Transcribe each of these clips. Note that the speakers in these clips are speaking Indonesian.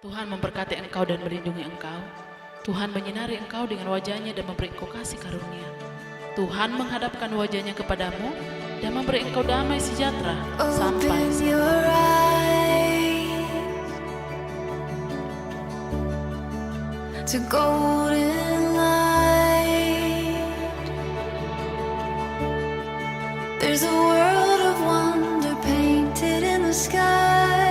Tuhan memberkati engkau dan melindungi engkau. Tuhan menyinari engkau dengan wajahnya dan memberi engkau kasih karunia. Tuhan menghadapkan wajahnya kepadamu dan memberi engkau damai sejahtera sampai to golden light. There's a world of wonder painted in the sky.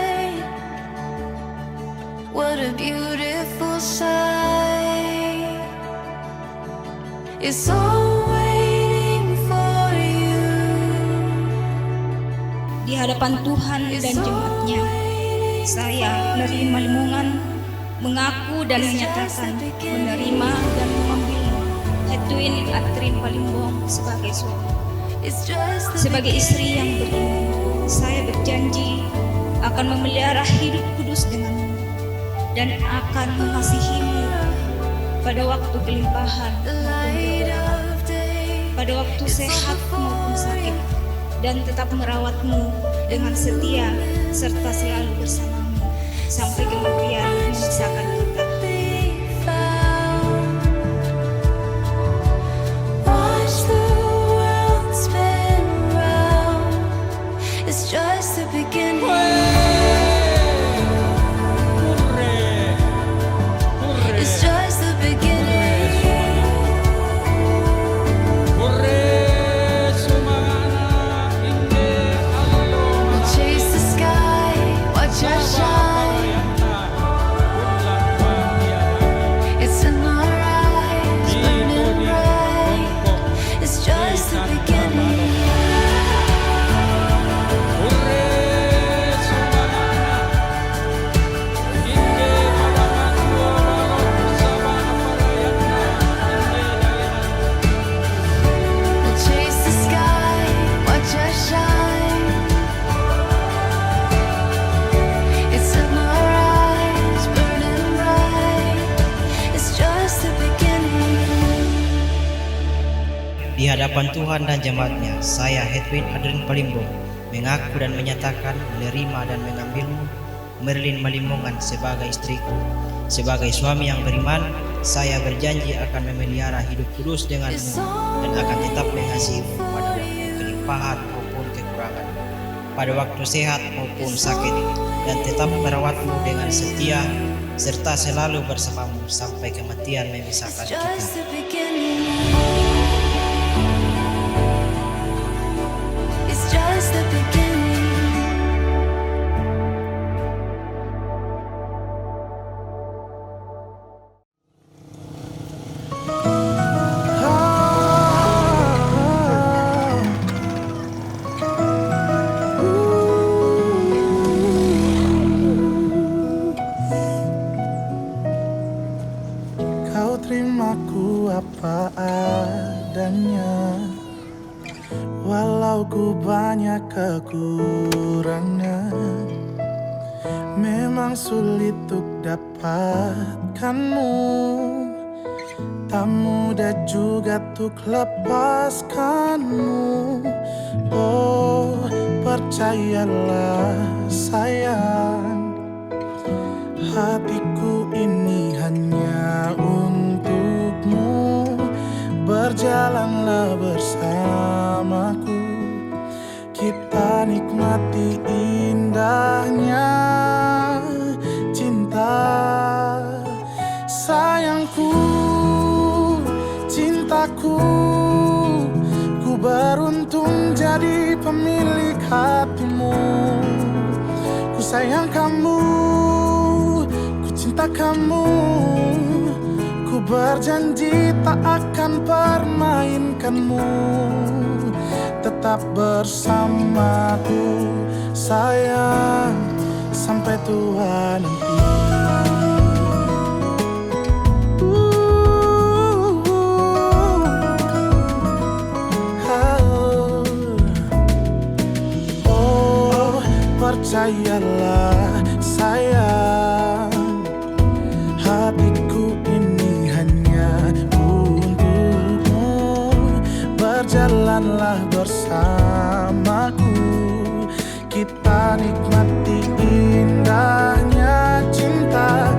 What a beautiful sight. It's all waiting for you. Di hadapan Tuhan dan jemaatnya, saya menerima limungan, mengaku dan menyatakan menerima dan mengambil Edwin Adrin Palimbong sebagai suami. Sebagai istri yang beriman, saya berjanji akan memelihara hidup kudus denganmu dan akan mengasihimu pada waktu kelimpahan maupun kekurangan, pada waktu sehat maupun sakit, dan tetap merawatmu dengan setia serta selalu bersamamu sampai kematian memisahkan kita. Watch the world spin round. It's just the beginning. It's just the beginning. We'll chase the sky, watch us shine. It's in our eyes, burning bright. It's just the beginning. We'll chase the sky, watch us shine. It's in our eyes, burning bright. It's just the beginning. Di hadapan Tuhan dan jemaatnya, saya Edwin Adrin Palimbong mengaku dan menyatakan menerima dan mengambilmu Merlin Malimbongan sebagai istriku. Sebagai suami yang beriman, saya berjanji akan memelihara hidup kudus denganmu dan akan tetap mengasihimu pada waktu kelimpahan maupun kekurangan, pada waktu sehat maupun sakit, dan tetap merawatmu dengan setia serta selalu bersamamu sampai kematian memisahkan It's kita. just the beginning. It's just the beginning. Kau terimaku apa adanya, walau ku banyak kekurangan. Memang sulit untuk dapatkanmu, tak mudah juga untuk lepaskanmu. Oh, percayalah sayang, hatiku ini hanya untukmu. Berjalanlah bersamaku, kita nikmati indahnya cinta. Sayangku, cintaku, ku beruntung jadi pemilik hatimu. Ku sayang kamu, cinta kamu, ku berjanji tak akan permainkanmu. Tetap bersamaku sayang, sampai tua nanti. Oh, percayalah sayang, hatiku ini hanya untukmu. Berjalanlah bersamaku, kita nikmati indahnya cinta.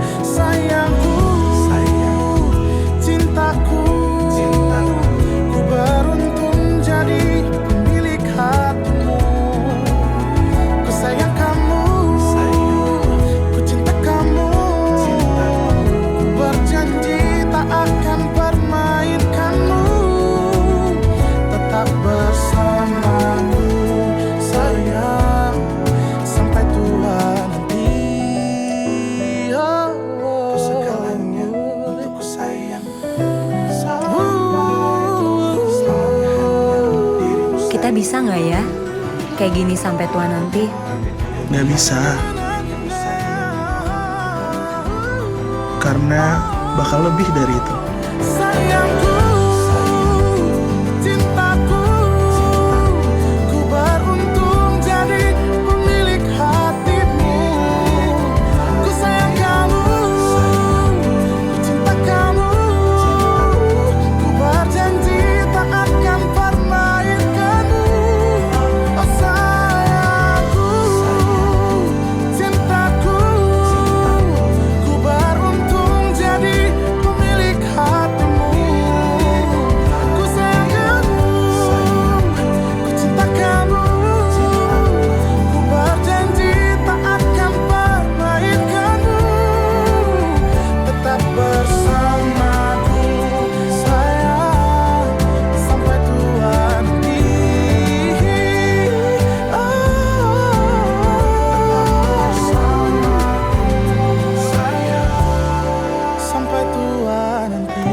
ya? Kayak gini sampai tua nanti. Nggak bisa. Karena bakal lebih dari itu. Sayangku, cintaku, ku beruntung jadi pemilik hatimu. Ku sayang kamu, ku cinta kamu, ku berjanji tak akan pernah ikutmu. Oh sayangku, cintaku, ku beruntung jadi pemilik hatimu. Ku sayang kamu, ku cinta kamu, ku berjanji tak akan pernah ikutmu. Tetap bersamaku sayang sampai tua nanti. Bersamaku sayang sampai tua nanti.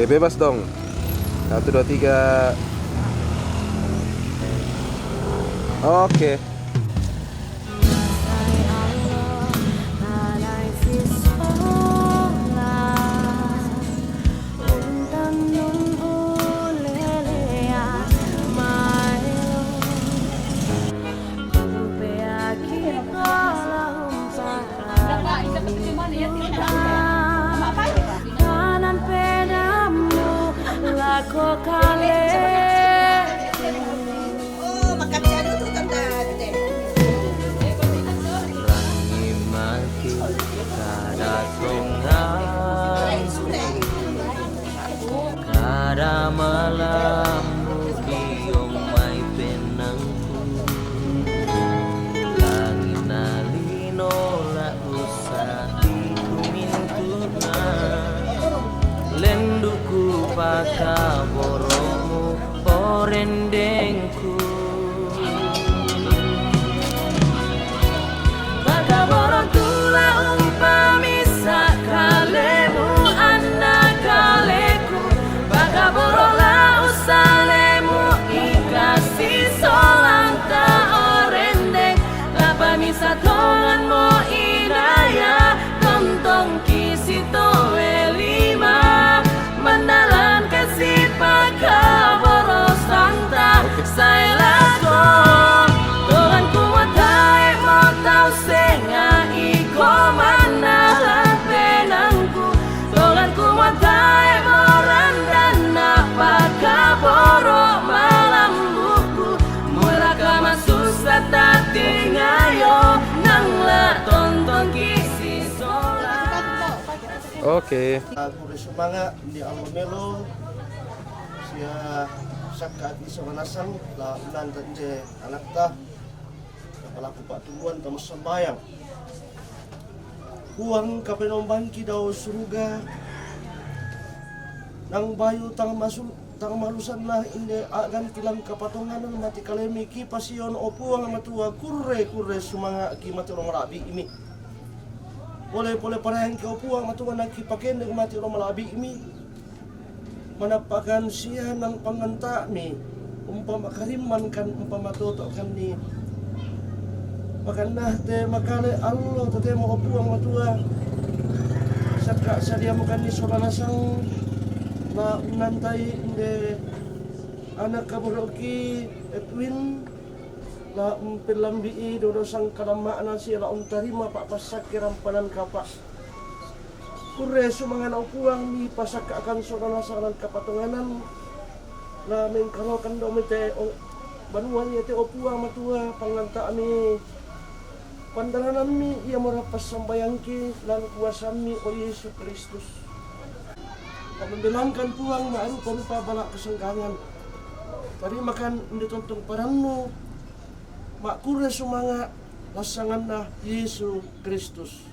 Oke, bebas dong. 1, 2, 3. Oke. Kada malam bugiyong may penangku langit na lino la usai kumintuna lenduku pakaboromu orendengku pakaboro tula umpamisa kalemu anak kaleku pakaborola usalemu ikasih solangka orendeng lapamisa tongan mo inaya tontong kisito elima mandalan kasih pakaboro santa saya lago tongan kuwatai mo tau senga iko manalan penangku tongan kuwatai mo randana pakaboro malam buku murah kama susah tati ngayo nang la tonton kisi sola. Oke. Aku semangat di Almelo sia sakka di Somanasang la ulan tanje anak ta pelaku pak tumuan tamu sembayang huang kapenomban kidau suruga nang bayu tang malusan lah inde agan kilang kapatongan mati kalemi ki pasion opuang matua kurre sumanga ki mati orang rabi ini boleh parahang ke opuang matua nak ki paken dek mati orang rabi ini manapakan sia nang panganta mi umpama kariman kan umpama toto kan ni makanah te makale Allah te mo opuang matua sakka sadia makan ni soranasang na nantai inde anak kaboroki Edwin la umpilambi dodo sang kadama anasi la tarima pak pasak kirampanan kapak kure sumangan upuang mi pasak akan soranasalan kapatonganan la mengkalokan domite banuan yete opuang matua panganta ami pandaranan mi ia merapas sambayangki lan kuasami o Yesus Kristus membilangkan puang na rupa-rupa balak kesenggangan tadi makan ditotong paranmu mak kure sumanga lasangan na Yesus Kristus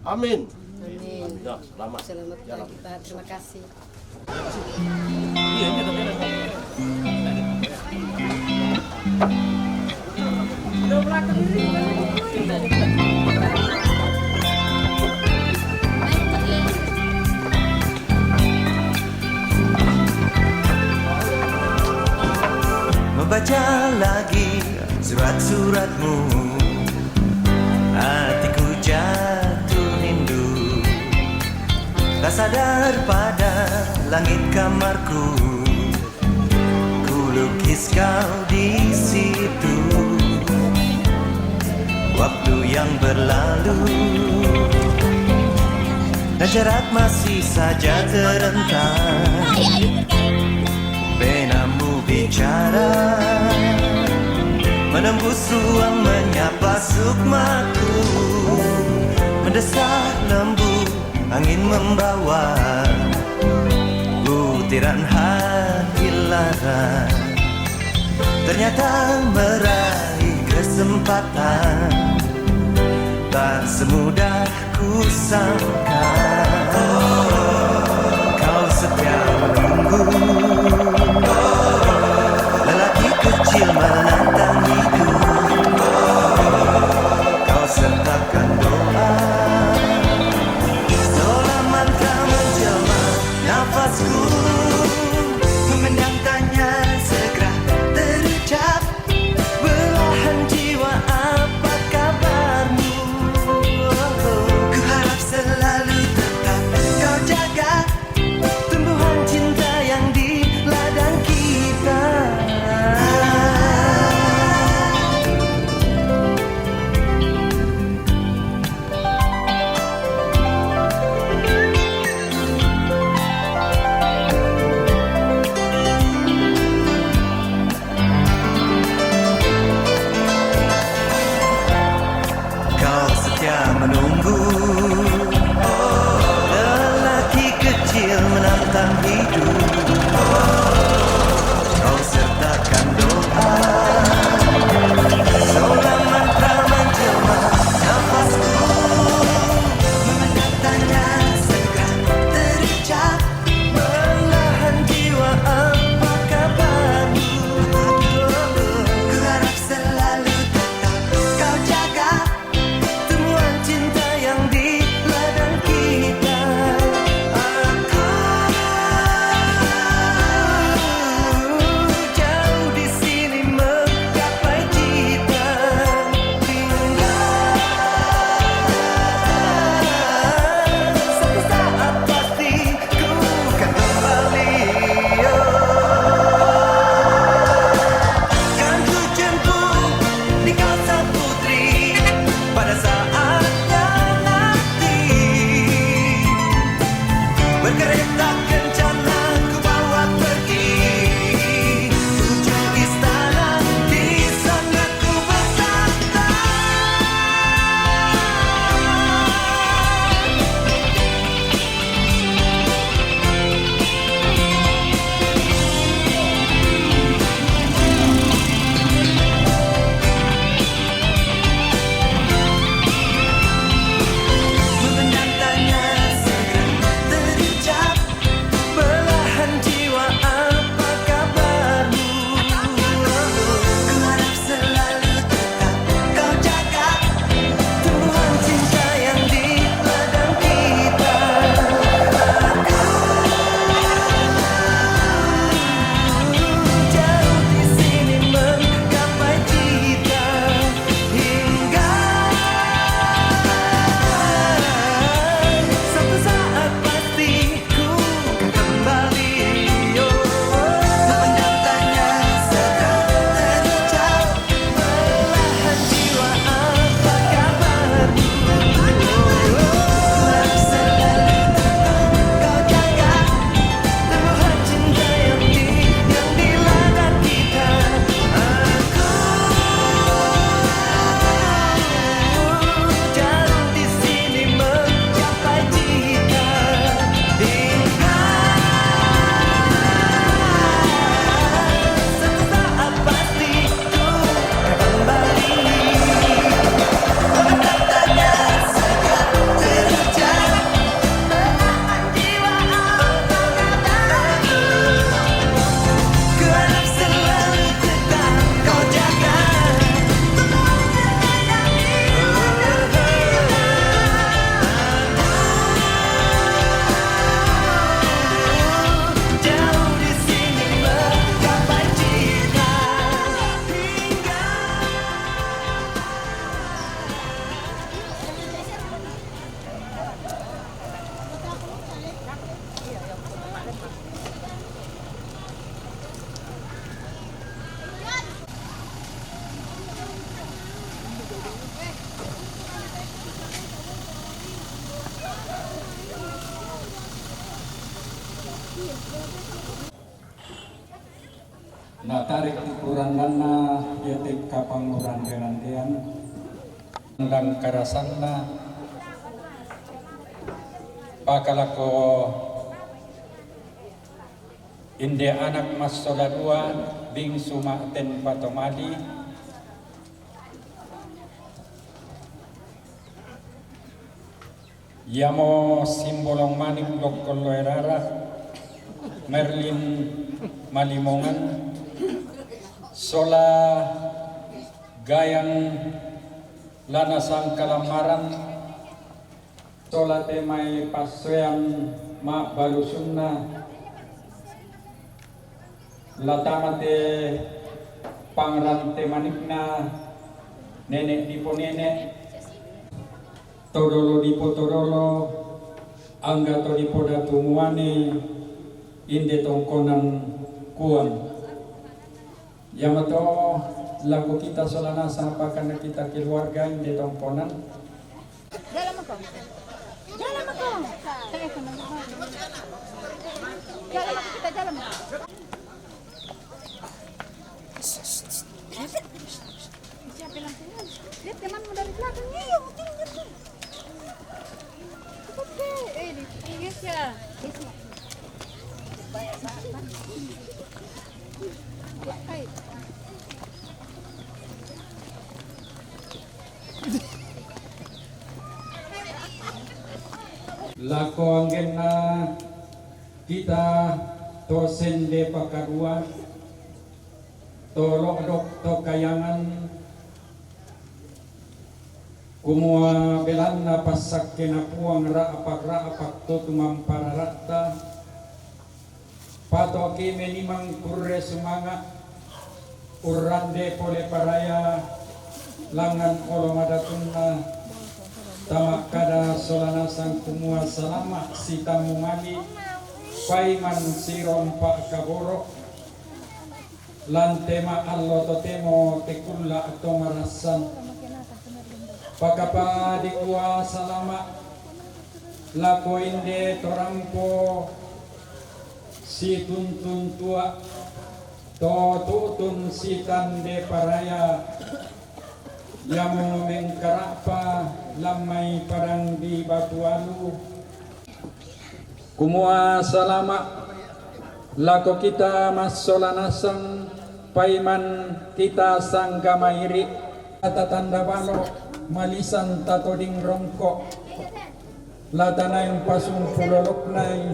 Amin. Amin. Ya, selamat. Selamat Jalan. pagi Pak, terima kasih. Membaca lagi surat-suratmu, hatiku jatuh rindu. Tak sadar pada langit kamarku, ku lukis kau di situ. Waktu yang berlalu dan jarak masih saja terentang. Penamu bicara menembus ruang menyapa sukmaku, mendesak lembu angin membawa butiran hati lara. Ternyata meraih kesempatan tak semudah ku sangka. Kau setia menunggu, lelaki kecil menantang hidup. Kau sertakan doa, seolah mantra menjelma nafasku. Memandang tanya segera terucap, belahan jiwa apa kabarmu? Ku harap selalu tetap kau jaga tumbuhan cinta yang di ladang kita. Kau setia menunggu, lelaki kecil menantang hidup. Kau sertakan doa, seolah mantra menjelma nafasku. Memandang tanya segera terucap, belahan jiwa apa kabarmu? Ku harap selalu tetap kau jaga temuan cinta yang di ladang kita. Aku Natarik kurangana yatik kapanguran gerantian dan karasanna pakalako inde anak mas soladua bing sumaten patomali yamo simbolong manik lokolo erara Merlin Malimongan sola gayang lanasang kalamaran sola temai paswean ma balusunna latamate pangrante manikna nenek dipo nenek todolo dipo todolo anggato dipo datumuane inde tongkonan kuang Yamato lagu kita solana sapa karena kita keluarga inde tongkonan lako anggenna kita to sende pakadua to lodok to kayangan kumua belanna pasak kena puang ra apak to tumampararata pato kime nimang kurre sumanga urrande pole paraya langan olomadatunna tamak kada solana sang kumua salama si tamu mali paiman si rompa kaboro lantema allo totemo tekulla atau marasan pakapa dikua salama lako inde torampo si tuntun tua to tutun si tande paraya Yamu mengkarapa lamai parang di Batualu kumua salama lako kita masolanasang paiman kita sangga mairi kata tanda balo malisan tatoding rongkok latana yang pasung pulolok nai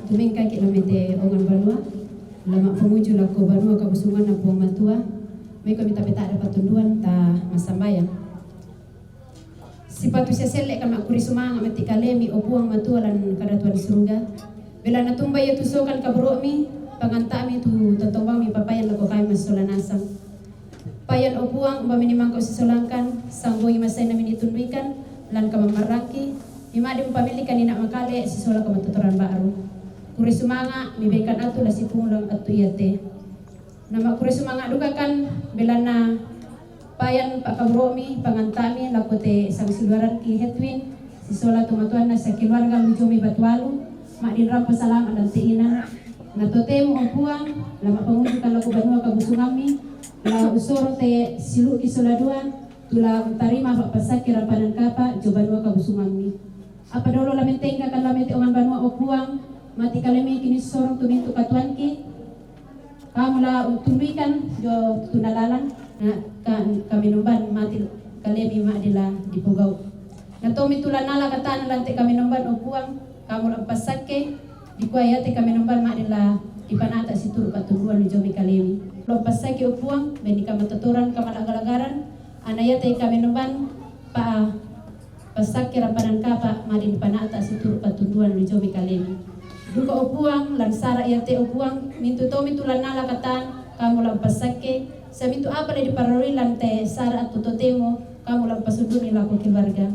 tumingka kita mete ongan banua lama pengunjung lako banua kabusungan na buang matua may ko minta peta dapat tunduan ta masambayang sipatu sesele kan makuri sumanga mati kalemi o buang matua lan kadatuan surga bila natumbay ya tusokan kaburo mi pangantami tu totombang mi papayan lako kay masolanasang payan o buang umpaminimang ko sisolangkan sanggoy masay namin itunduikan lan kamamaraki imadi pamilikan ina makale sisola kamatuturan baru kuri sumanga mibekan atu la sipungulang atu iyate nama kuri sumanga duka kan belana payan pak kabromi pangantami lakote sang siluaran ki Hetwin sisola tumatuan na sa keluarga Lujomi Batualu mak dinram pasalam adan tiinan natotemo ang puang lama pangunjukan laku banua kabusungami la usoro te silu isoladua tula tarima pak pasaki rampanan kapa jo banua kabusungami apa dolo lamentenga kan lamete ongan banua o puang mati kalemi kini sorong tumintu katuan ki kamu la tumbikan jo tunalalan na kami numban mati kalemi madila dipugau na tomi tulanala katan lante kami numban o puang kamu la pasake dikuayate kami numban madila dipanata situr katuruan ni jomi kalemi lo pasake o puang beni kamataturan kamalagalagan anayate kami numban pa pasake rampanan kapa madi dipanata situr katuruan ni jomi kalemi duka upuang langsara yate upuang mintu tomi tulanala katan kamu lang pasake sa mintu apa di parori lante sara at tutotemo kamu lang pasuduni lako keluarga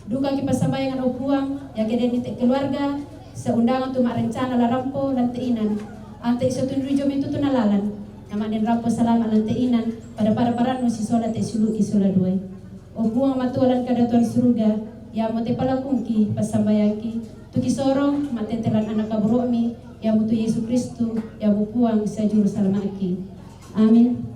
duka kipasambayangan upuang ya kede nite keluarga sa undangan tuma rencana la rampo lante inan ante iso tunrujo mintu tunalalan nama den rampo salama lante inan pada para si sola te sulu isola due upuang matualan kadatuan surga ya mote palakungki pasambayangki tuki sorong matetelan anak kaburomi ya mutu Yesus Kristu ya bupuang sa juru salamaki amin.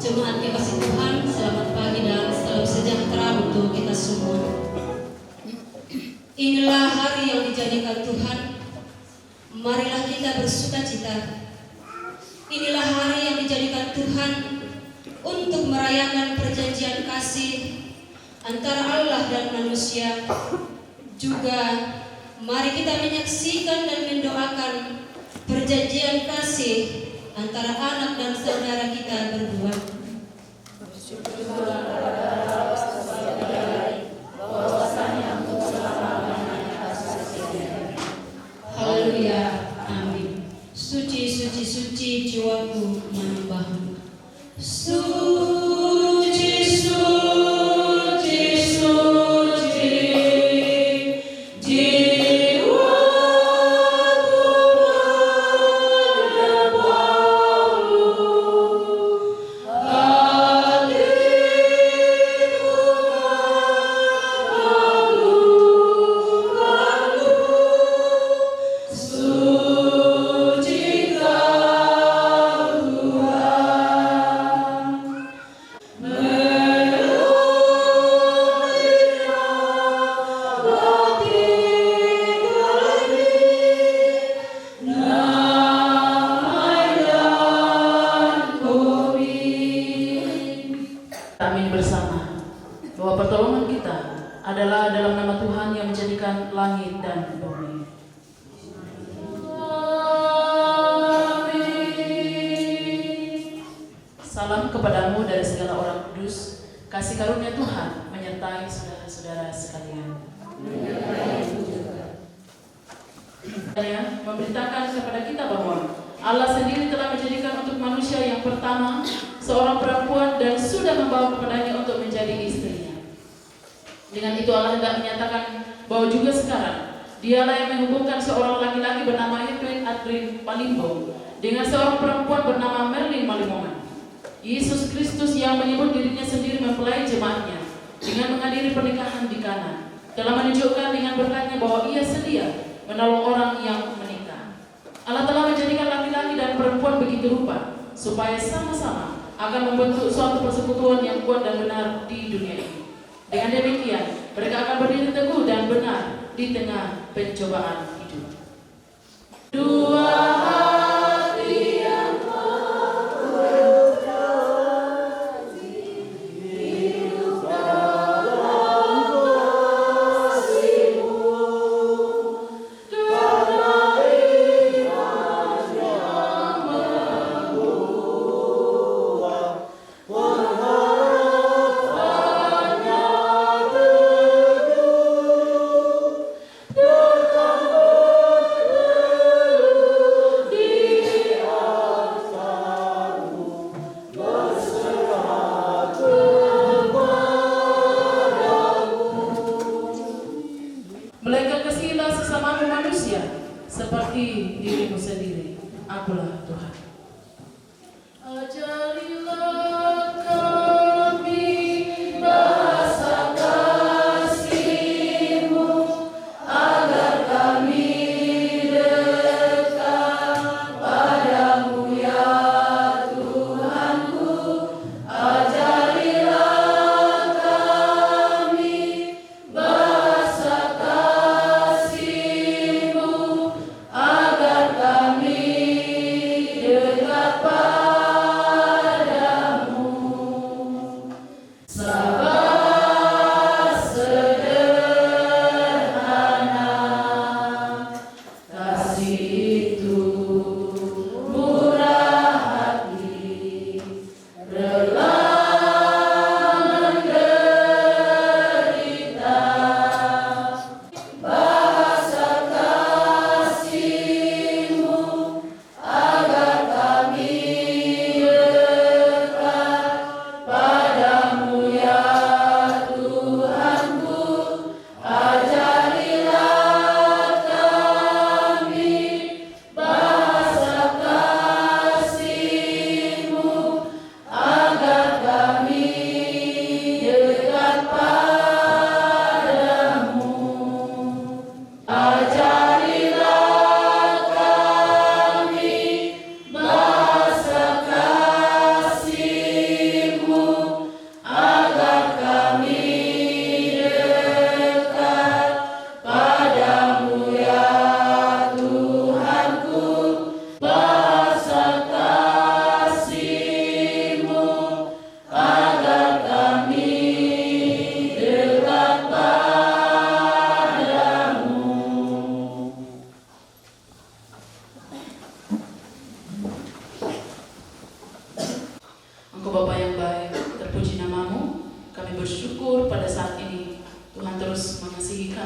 Jemaat dikasih Tuhan, selamat pagi dan salam sejahtera untuk kita semua. Inilah hari yang dijadikan Tuhan. Marilah kita bersukacita. Inilah hari yang dijadikan Tuhan untuk merayakan perjanjian kasih antara Allah dan manusia. Juga mari kita menyaksikan dan mendoakan perjanjian kasih antara anak dan saudara kita berdua. Haleluya, amin. Suci, suci, suci jiwaku menyembahmu. Suci, suci, suci jiwaku Amin bersama bahwa pertolongan kita adalah dalam nama Tuhan yang menjadikan langit dan bumi. Amin. Salam kepadamu dari segala orang kudus. Kasih karunia Tuhan menyertai saudara-saudara sekalian. Saya memberitakan kepada kita bahwa Allah sendiri telah menjadikan untuk manusia yang pertama seorang perempuan dan sudah membawa kepadanya untuk menjadi istrinya. Dengan itu Allah hendak menyatakan bahwa juga sekarang dialah yang menghubungkan seorang laki-laki bernama Hetwin Adrin Palimbo dengan seorang perempuan bernama Merlin Malimongan. Yesus Kristus yang menyebut dirinya sendiri mempelai jemaatnya dengan menghadiri pernikahan di Kana telah menunjukkan dengan berkatnya bahwa ia sedia menolong orang yang menikah. Allah telah menjadikan laki-laki dan perempuan begitu rupa supaya sama-sama akan membentuk suatu persekutuan yang kuat dan benar di dunia ini. Dengan demikian, mereka akan berdiri teguh dan benar di tengah pencobaan hidup. Dua hati yang hidup dalam kasih-Mu, karena iman yang membuat pengharapannya teguh, datang bertelut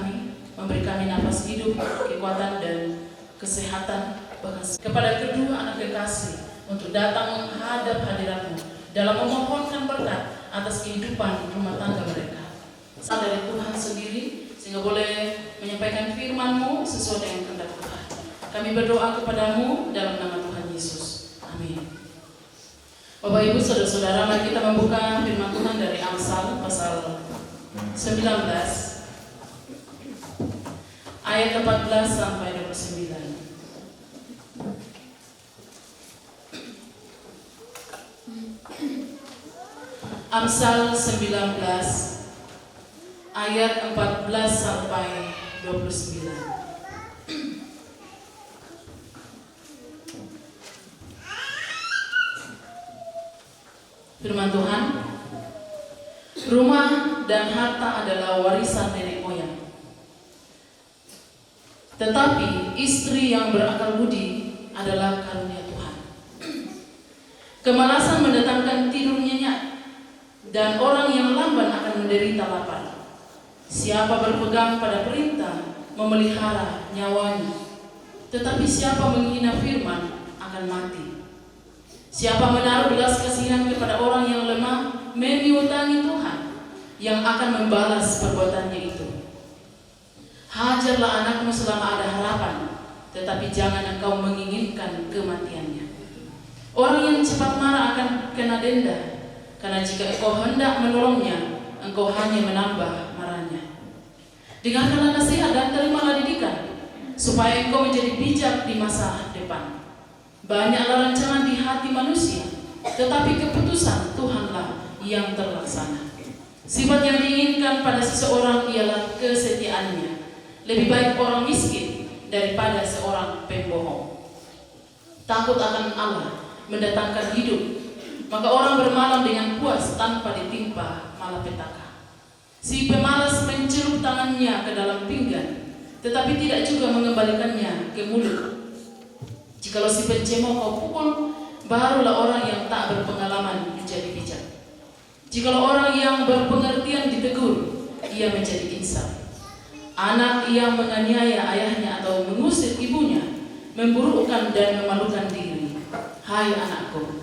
kami, memberi kami nafas hidup, kekuatan dan kesehatan, bahkan kepada kedua anak kekasih untuk datang menghadap hadirat-Mu dalam memohonkan berkat atas kehidupan rumah tangga mereka. Saat dari Tuhan sendiri, sehingga boleh menyampaikan firman-Mu sesuai dengan kehendak Tuhan. Kami berdoa kepadamu dalam nama Tuhan Yesus. Amin. Bapak Ibu Saudara-saudara, mari kita membuka firman Tuhan dari Amsal pasal 19 ayat 14 sampai 29. Amsal 19 ayat 14 sampai 29. Firman Tuhan, rumah dan harta adalah warisan nenek moyang. Tetapi istri yang berakal budi adalah karunia Tuhan. Kemalasan mendatangkan tidur nyenyak, dan orang yang lamban akan menderita lapar. Siapa berpegang pada perintah memelihara nyawanya, tetapi siapa menghina firman akan mati. Siapa menaruh belas kasihan kepada orang yang lemah memiutangi Tuhan yang akan membalas perbuatannya itu. Hajarlah anakmu selama ada harapan, tetapi jangan engkau menginginkan kematiannya. Orang yang cepat marah akan kena denda, karena jika engkau hendak menolongnya, engkau hanya menambah marahnya. Dengarkanlah nasihat dan terimalah didikan, supaya engkau menjadi bijak di masa depan. Banyaklah rancangan di hati manusia, tetapi keputusan Tuhanlah yang terlaksana. Sifat yang diinginkan pada seseorang ialah kesetiaannya. Lebih baik orang miskin daripada seorang pembohong. Takut akan Allah mendatangkan hidup, maka orang bermalam dengan puas tanpa ditimpa malapetaka. Si pemalas mencelup tangannya ke dalam pinggan, tetapi tidak juga mengembalikannya ke mulut. Jikalau si pencemooh kau pukul, barulah orang yang tak berpengalaman menjadi bijak. Jikalau orang yang berpengertian ditegur, ia menjadi insaf. Anak yang menganiaya ayahnya atau mengusir ibunya, memburukkan dan memalukan diri. Hai anakku,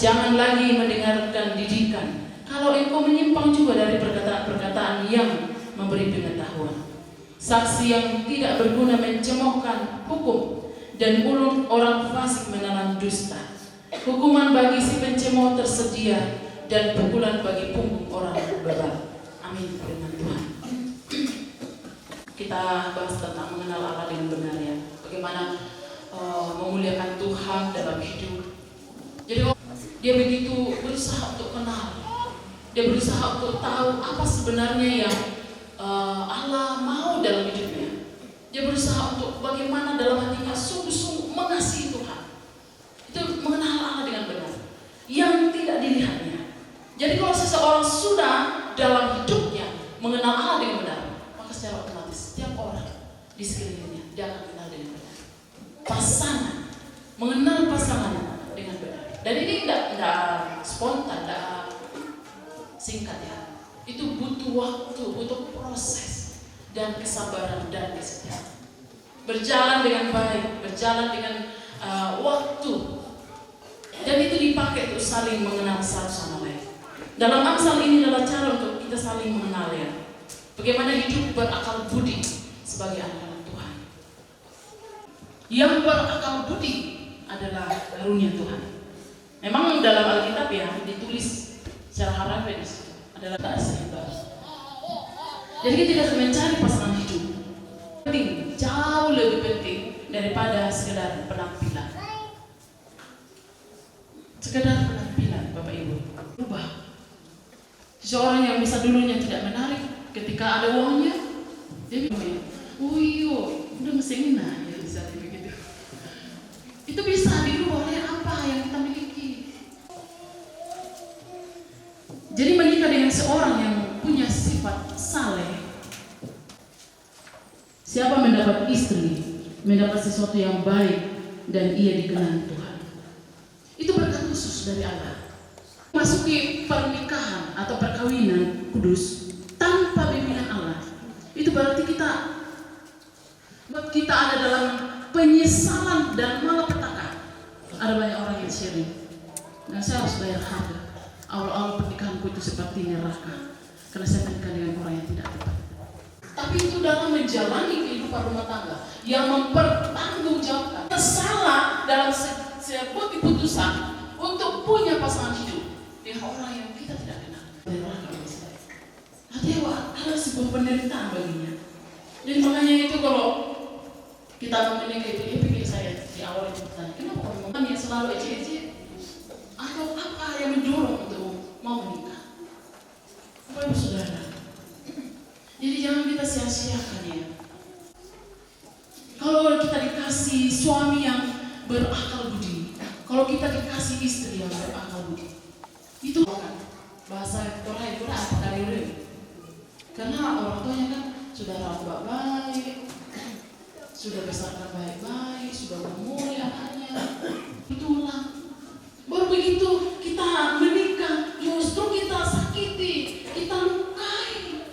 jangan lagi mendengarkan didikan, kalau engkau menyimpang juga dari perkataan-perkataan yang memberi pengetahuan. Saksi yang tidak berguna mencemoohkan hukum, dan mulut orang fasik menelan dusta. Hukuman bagi si pencemooh tersedia, dan pukulan bagi punggung orang bebal. Amin. Firman Tuhan. Kita bahas tentang mengenal Allah dengan benar, ya. Bagaimana memuliakan Tuhan dalam hidup. Jadi dia begitu berusaha untuk kenal. Dia berusaha untuk tahu apa sebenarnya yang Allah mau dalam hidupnya. Dia berusaha untuk bagaimana dalam hatinya sungguh-sungguh mengasihi Tuhan. Itu mengenal Allah dengan benar, yang tidak dilihatnya. Jadi kalau seseorang sudah dalam hidupnya mengenal Allah dengan benar, maka secara otomatis setiap orang di sekelilingnya dia akan kenal dengan benar. Pasangan, mengenal pasangan dengan benar. Dan ini tidak spontan, tidak singkat, ya. Itu butuh waktu, butuh proses dan kesabaran dan kesetiaan. Berjalan dengan baik, berjalan dengan waktu, dan itu dipakai untuk saling mengenal satu sama lain. Dalam Amsal ini adalah cara untuk kita saling mengenal, ya. Bagaimana hidup berakal budi sebagai anak-anak Tuhan. Yang berakal budi adalah karunia Tuhan. Memang dalam Alkitab, ya, ditulis secara harfiah adalah keaslian. Jadi kita harus mencari pasangan hidup. Penting, jauh lebih penting daripada sekedar penampilan. Sekedar penampilan, Bapak Ibu, ubah. Seseorang yang bisa dulunya tidak menarik, ketika ada uangnya, dia bilang, "Oh iya, udah mesin nah," ya misalnya begitu. Itu bisa dirubah oleh apa yang kita miliki. Jadi menikah dengan seorang yang punya sifat saleh. Siapa mendapat istri, mendapat sesuatu yang baik, dan ia dikenal Tuhan. Itu berkat khusus dari Allah. Masuki pernikahan atau perkawinan kudus tanpa bimbingan Allah, itu itu berarti kita ada dalam penyesalan dan malapetaka. Ada banyak orang yang sharing, dan saya harus bayar harga. Awal-awal pernikahanku itu seperti neraka, karena saya menikah dengan orang yang tidak tepat. Tapi itu dalam menjalani kehidupan rumah tangga yang mempertanggungjawabkan salah dalam sebuah keputusan untuk punya pasangan hidup dengan orang yang kita tidak kenal. Dewa adalah sebuah penderitaan baginya. Jadi makanya itu kalau kita menikah itu, dia pikir saya di awal itu bertanya, kenapa orang yang selalu ejek-ejek? Atau apa yang mendorong untuk mau menikah? Bapak Ibu Saudara, jadi jangan kita sia-siakan ya. Kalau kita dikasih suami yang berakal budi, kalau kita dikasih istri yang berakal budi, itu kan bahasa Torah itu apa kali. Karena orang tuanya kan sudah rawat baik, sudah besarkan baik-baik, sudah memulai anaknya. Itulah. Baru begitu kita menikah, justru kita sakiti, kita lukai.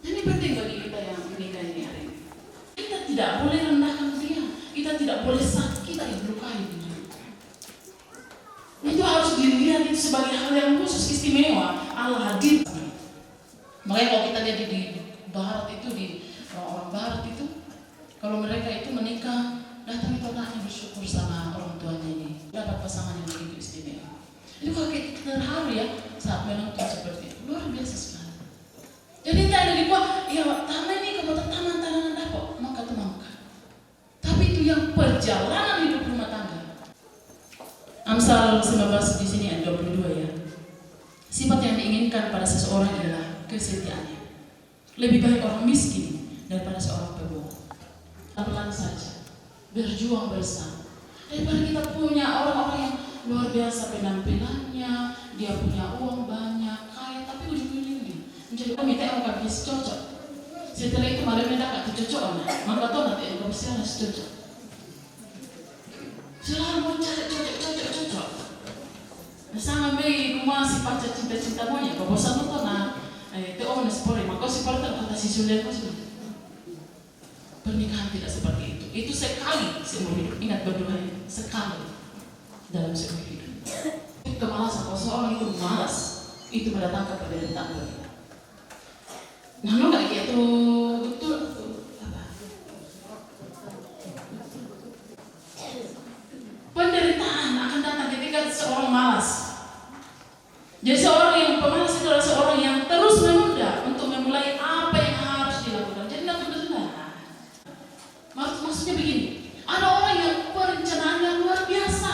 Ini penting bagi kita yang menikah ini hari ini. Kita tidak boleh rendahkan dia, kita tidak boleh sakit dan lukai dia. Itu harus dilihat itu sebagai hal yang khusus istimewa Allah hadir. Makanya kalau kita lihat di barat itu, di orang barat itu, kalau mereka itu menikah, datang itu anaknya bersyukur sama orang tuanya ini, dapat pasangan yang begitu istimewa. Itu kalau kita terharu ya saat menonton seperti itu, luar biasa sekali. Jadi tidak ada dibuat, ya taman ini kamu taman tanah dapat, maka itu maka. Tapi itu yang perjalanan hidup rumah tangga. Amsal 19 di sini ada 22 ya. Sifat yang diinginkan pada seseorang adalah kesetiaannya. Lebih baik orang miskin daripada seorang pebohong. Pelan saja, berjuang bersama. Daripada kita punya orang-orang yang luar biasa penampilannya, dia punya uang banyak, kaya, tapi ujung-ujungnya menjadi orang minta orang habis cocok. Setelah itu malam mendapat kecocokan, maka tahu nanti orang bisa harus cocok. Selalu mau cari cocok. Sama bayi kumasi pacar cinta-cinta monyet, kalau bosan nonton itu orang sport, maka sport tak kata si sudah kosong. Pernikahan tidak seperti itu. Itu sekali seumur hidup. Ingat berdua ini sekali dalam seumur hidup. Kemalasan, kalau seorang itu malas, itu mendatangkan penderitaan bagi kita. Nah, nggak gitu betul apa? Penderitaan akan datang ketika seorang malas. Jadi seorang yang pemalas itu adalah seorang yang terus menunda untuk memulai apa yang harus dilakukan. Jadi tidak tunda-tunda. Maksudnya begini, ada orang yang perencanaannya luar biasa,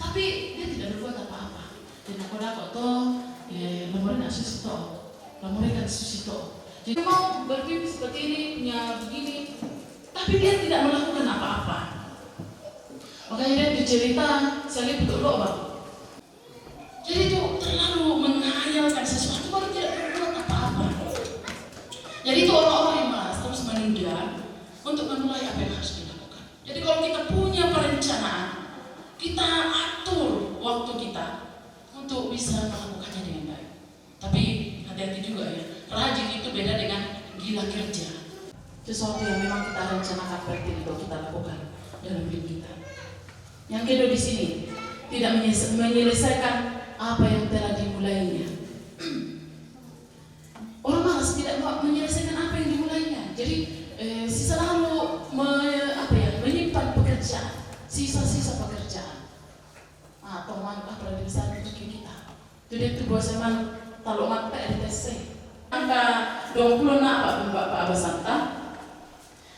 tapi dia tidak berbuat apa-apa. Dan aku dapat toh, lamorin asus itu, lamorin kan asus itu. Jadi mau berpikir seperti ini, punya begini, tapi dia tidak melakukan apa-apa. Makanya dia cerita, saya lihat betul loh bang. Jadi itu terlalu menghayalkan sesuatu baru tidak berbuat apa-apa. Jadi itu orang-orang yang malas terus menunda untuk memulai apa yang harus dilakukan. Jadi kalau kita punya perencanaan, kita atur waktu kita untuk bisa melakukannya dengan baik. Tapi hati-hati juga ya, rajin itu beda dengan gila kerja. Sesuatu yang memang kita rencanakan berarti itu kita lakukan dalam hidup kita. Yang kedua di sini tidak menyelesaikan apa yang telah dimulainya. Orang malas tidak menyelesaikan apa yang dimulainya. Jadi selalu menyimpan pekerjaan, sisa-sisa pekerjaan. Atau mantap pada besar rezeki kita. Jadi itu buat zaman kalau mantap di TC. Angka 20 nak Pak Abasanta.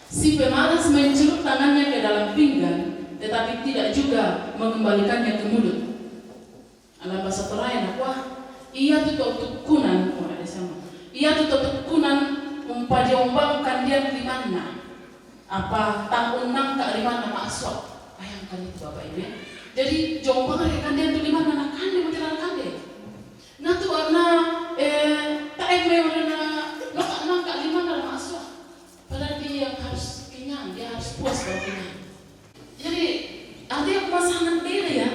Si pemalas mencelup tangannya ke dalam pinggan, tetapi tidak juga mengembalikannya ke mulut. Dalam bahasa Torah ia tutup tukunan, ia tutup tukunan umpamkan dia di mana? Apa tahun nang tak di mana maksud? Bayangkan itu Bapak Ibu. Jadi jombang kan dia di mana nak kan dia mutiara kan dia. Nah tu tak warna nang tak di mana maksud? Padahal dia harus kenyang, dia harus puas kalau kenyang. Jadi artinya pasangan beda ya.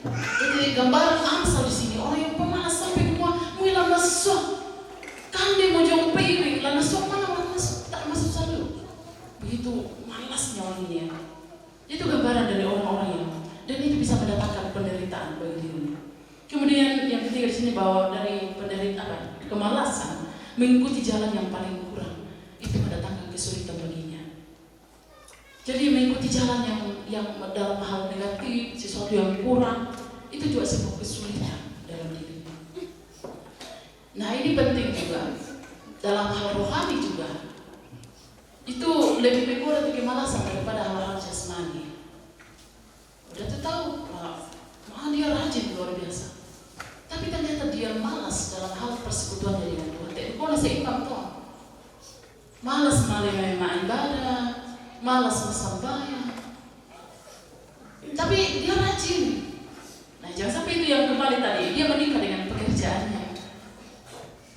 Jadi gambaran Amsal di sini orang yang pemalas sampai semua mula masuk kan dia mau jauh pergi lalu bisa mendatangkan penderitaan bagi dirinya. Kemudian yang ketiga di sini bahwa dari penderitaan, kemalasan mengikuti jalan yang paling kurang itu mendatangkan kesulitan baginya. Jadi mengikuti jalan yang dalam hal negatif, sesuatu yang kurang, itu juga sebuah kesulitan dalam diri. Nah ini penting juga dalam hal rohani juga. Itu lebih menggoda kemalasan daripada hal-hal jasmani. Udah tahu, dia rajin luar biasa. Tapi ternyata dia malas dalam hal persekutuannya dengan Tuhan. Tapi kok seimbang Tuhan? Malas menerima ibadah, malas bersambayang. Tapi dia rajin. Nah jangan sampai itu yang kembali tadi, dia menikah dengan pekerjaannya.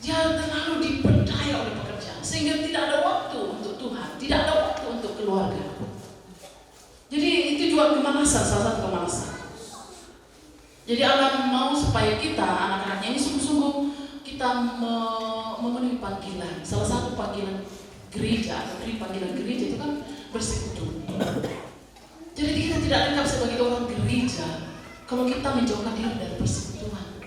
Dia terlalu diperdaya oleh pekerjaan, sehingga tidak ada waktu untuk Tuhan, tidak ada waktu untuk keluarga. Jadi itu juga kemalasan, salah satu kemalasan. Jadi Allah mau supaya kita, anak-anaknya ini sungguh-sungguh kita memenuhi panggilan. Salah satu panggilan gereja, atau panggilan gereja itu kan bersekutu. Jadi kita tidak anggap sebagai orang gereja kalau kita menjauhkan diri dari persekutuan.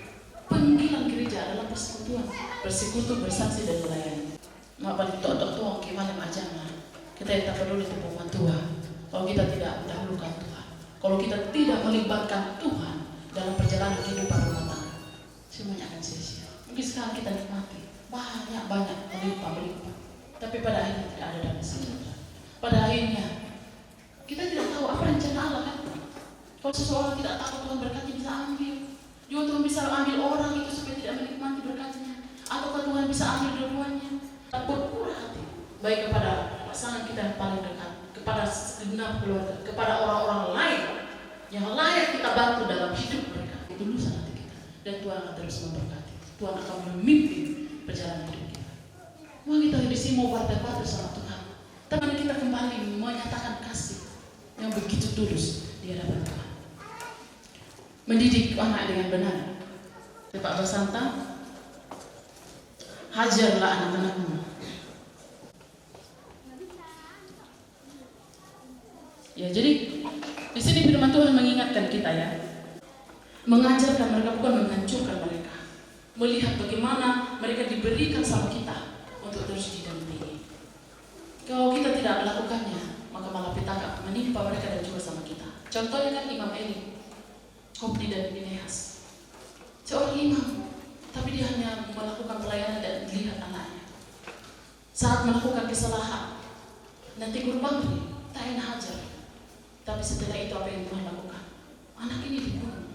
Panggilan gereja adalah persekutuan, bersekutu, bersaksi dan melayani. Maka ditok-tok tuang gimana macamnya. Kita tak peduli dengan Tuhan. Kalau kita tidak mendahulukan Tuhan, kalau kita tidak melibatkan Tuhan dalam perjalanan kehidupan rumah tangga, semuanya akan sia-sia. Mungkin sekarang kita nikmati banyak melimpah, tapi pada akhirnya tidak ada damai sejahtera. Pada akhirnya kita tidak tahu apa rencana Allah kan. Kalau seseorang tidak tahu Tuhan berkatnya bisa ambil, juga Tuhan bisa ambil orang itu supaya tidak menikmati berkatnya, ataukah Tuhan bisa ambil dua-duanya. Berpura hati baik kepada pasangan kita yang paling dekat, kepada segenap keluarga, kepada orang-orang lain yang layak kita bantu dalam hidup mereka. Itu lulusan hati kita, dan Tuhan akan terus memberkati. Tuhan akan memimpin perjalanan hidup kita. Mau kita di sini mau berdebat sama Tuhan, tapi kita kembali menyatakan kasih yang begitu tulus di hadapan Tuhan. Mendidik anak dengan benar. Pak Basanta, hajarlah anak-anakmu. Ya, jadi di sini firman Tuhan mengingatkan kita ya, mengajarkan mereka bukan menghancurkan mereka, melihat bagaimana mereka diberikan sama kita untuk terus didampingi. Kalau kita tidak melakukannya, maka malah petaka menimpa mereka dan juga sama kita. Contohnya kan Imam Eli, Hopni dan Pinehas, seorang imam, tapi dia hanya melakukan pelayanan dan melihat anaknya. Saat melakukan kesalahan, nanti guru Bamri, tak enak hajar. Tapi setelah itu apa yang Tuhan lakukan? Anak ini dibunuh.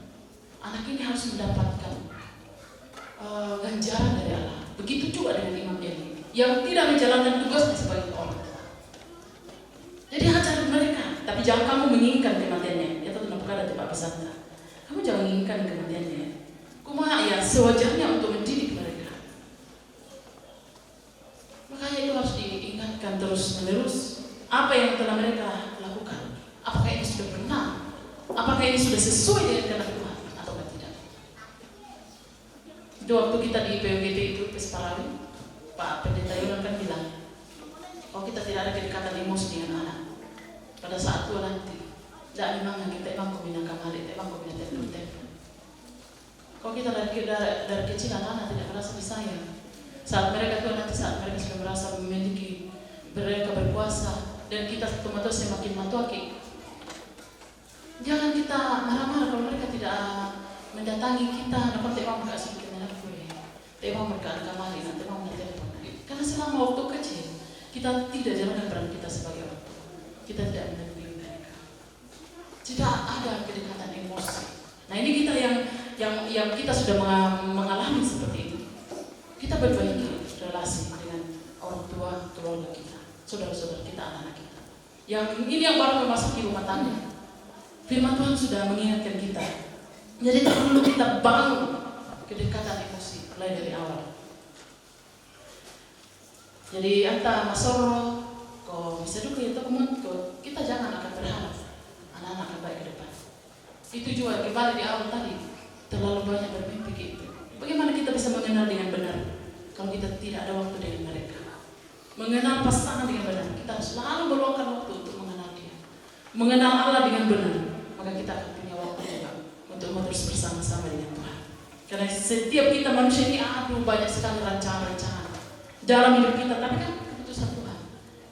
Anak ini harus mendapatkan ganjaran dari Allah. Begitu juga dengan Imam Eli yang tidak menjalankan tugasnya sebagai orang tua. Jadi hajar mereka, tapi jangan kamu menginginkan kematiannya. Ya tentu perkara Pak Basanta. Kamu jangan menginginkan kematiannya. Kumaha ya sewajarnya untuk mendidik mereka. Makanya itu harus diingatkan terus-menerus apa yang telah mereka lakukan. Apakah ini sudah benar? Apakah ini sudah sesuai dengan kehendak Tuhan atau tidak? Itu waktu kita di PUGT itu Pesparawi, Pak Pendeta Yonan kan bilang, kalau kita tidak ada kedekatan emosi dengan anak, pada saat tua nanti, tidak memang kita emang pembina kamali, emang pembina tempel. Kalau kita dari kecil anak-anak tidak merasa disayang, saat mereka tua nanti, saat mereka sudah merasa memiliki mereka berkuasa dan kita terus semakin matuaki. Jangan kita marah-marah kalau mereka tidak mendatangi kita. Dapat tema mereka sedikit anak gue, tema mereka kamali, tema mereka telepon. Karena selama waktu kecil kita tidak jalankan peran kita sebagai orang tua. Kita tidak mendampingi mereka. Tidak ada kedekatan emosi. Nah ini kita yang kita sudah mengalami seperti itu. Kita berbaiki relasi dengan orang tua, keluarga kita, saudara-saudara kita, anak-anak kita. Yang ini yang baru memasuki rumah tangga. Firman Tuhan sudah mengingatkan kita. Jadi perlu kita bangun kedekatan emosi mulai dari awal. Jadi anta masoro, kok bisa dulu itu kita jangan akan berharap anak-anak akan baik ke depan. Itu juga kembali di awal tadi, terlalu banyak bermimpi gitu. Bagaimana kita bisa mengenal dengan benar kalau kita tidak ada waktu dengan mereka? Mengenal pasangan dengan benar, kita harus selalu meluangkan waktu untuk mengenal dia, mengenal Allah dengan benar. Maka kita akan punya waktu juga untuk terus bersama-sama dengan Tuhan. Karena setiap kita manusia ini banyak sekali rancangan-rancangan dalam hidup kita, tapi kan keputusan Tuhan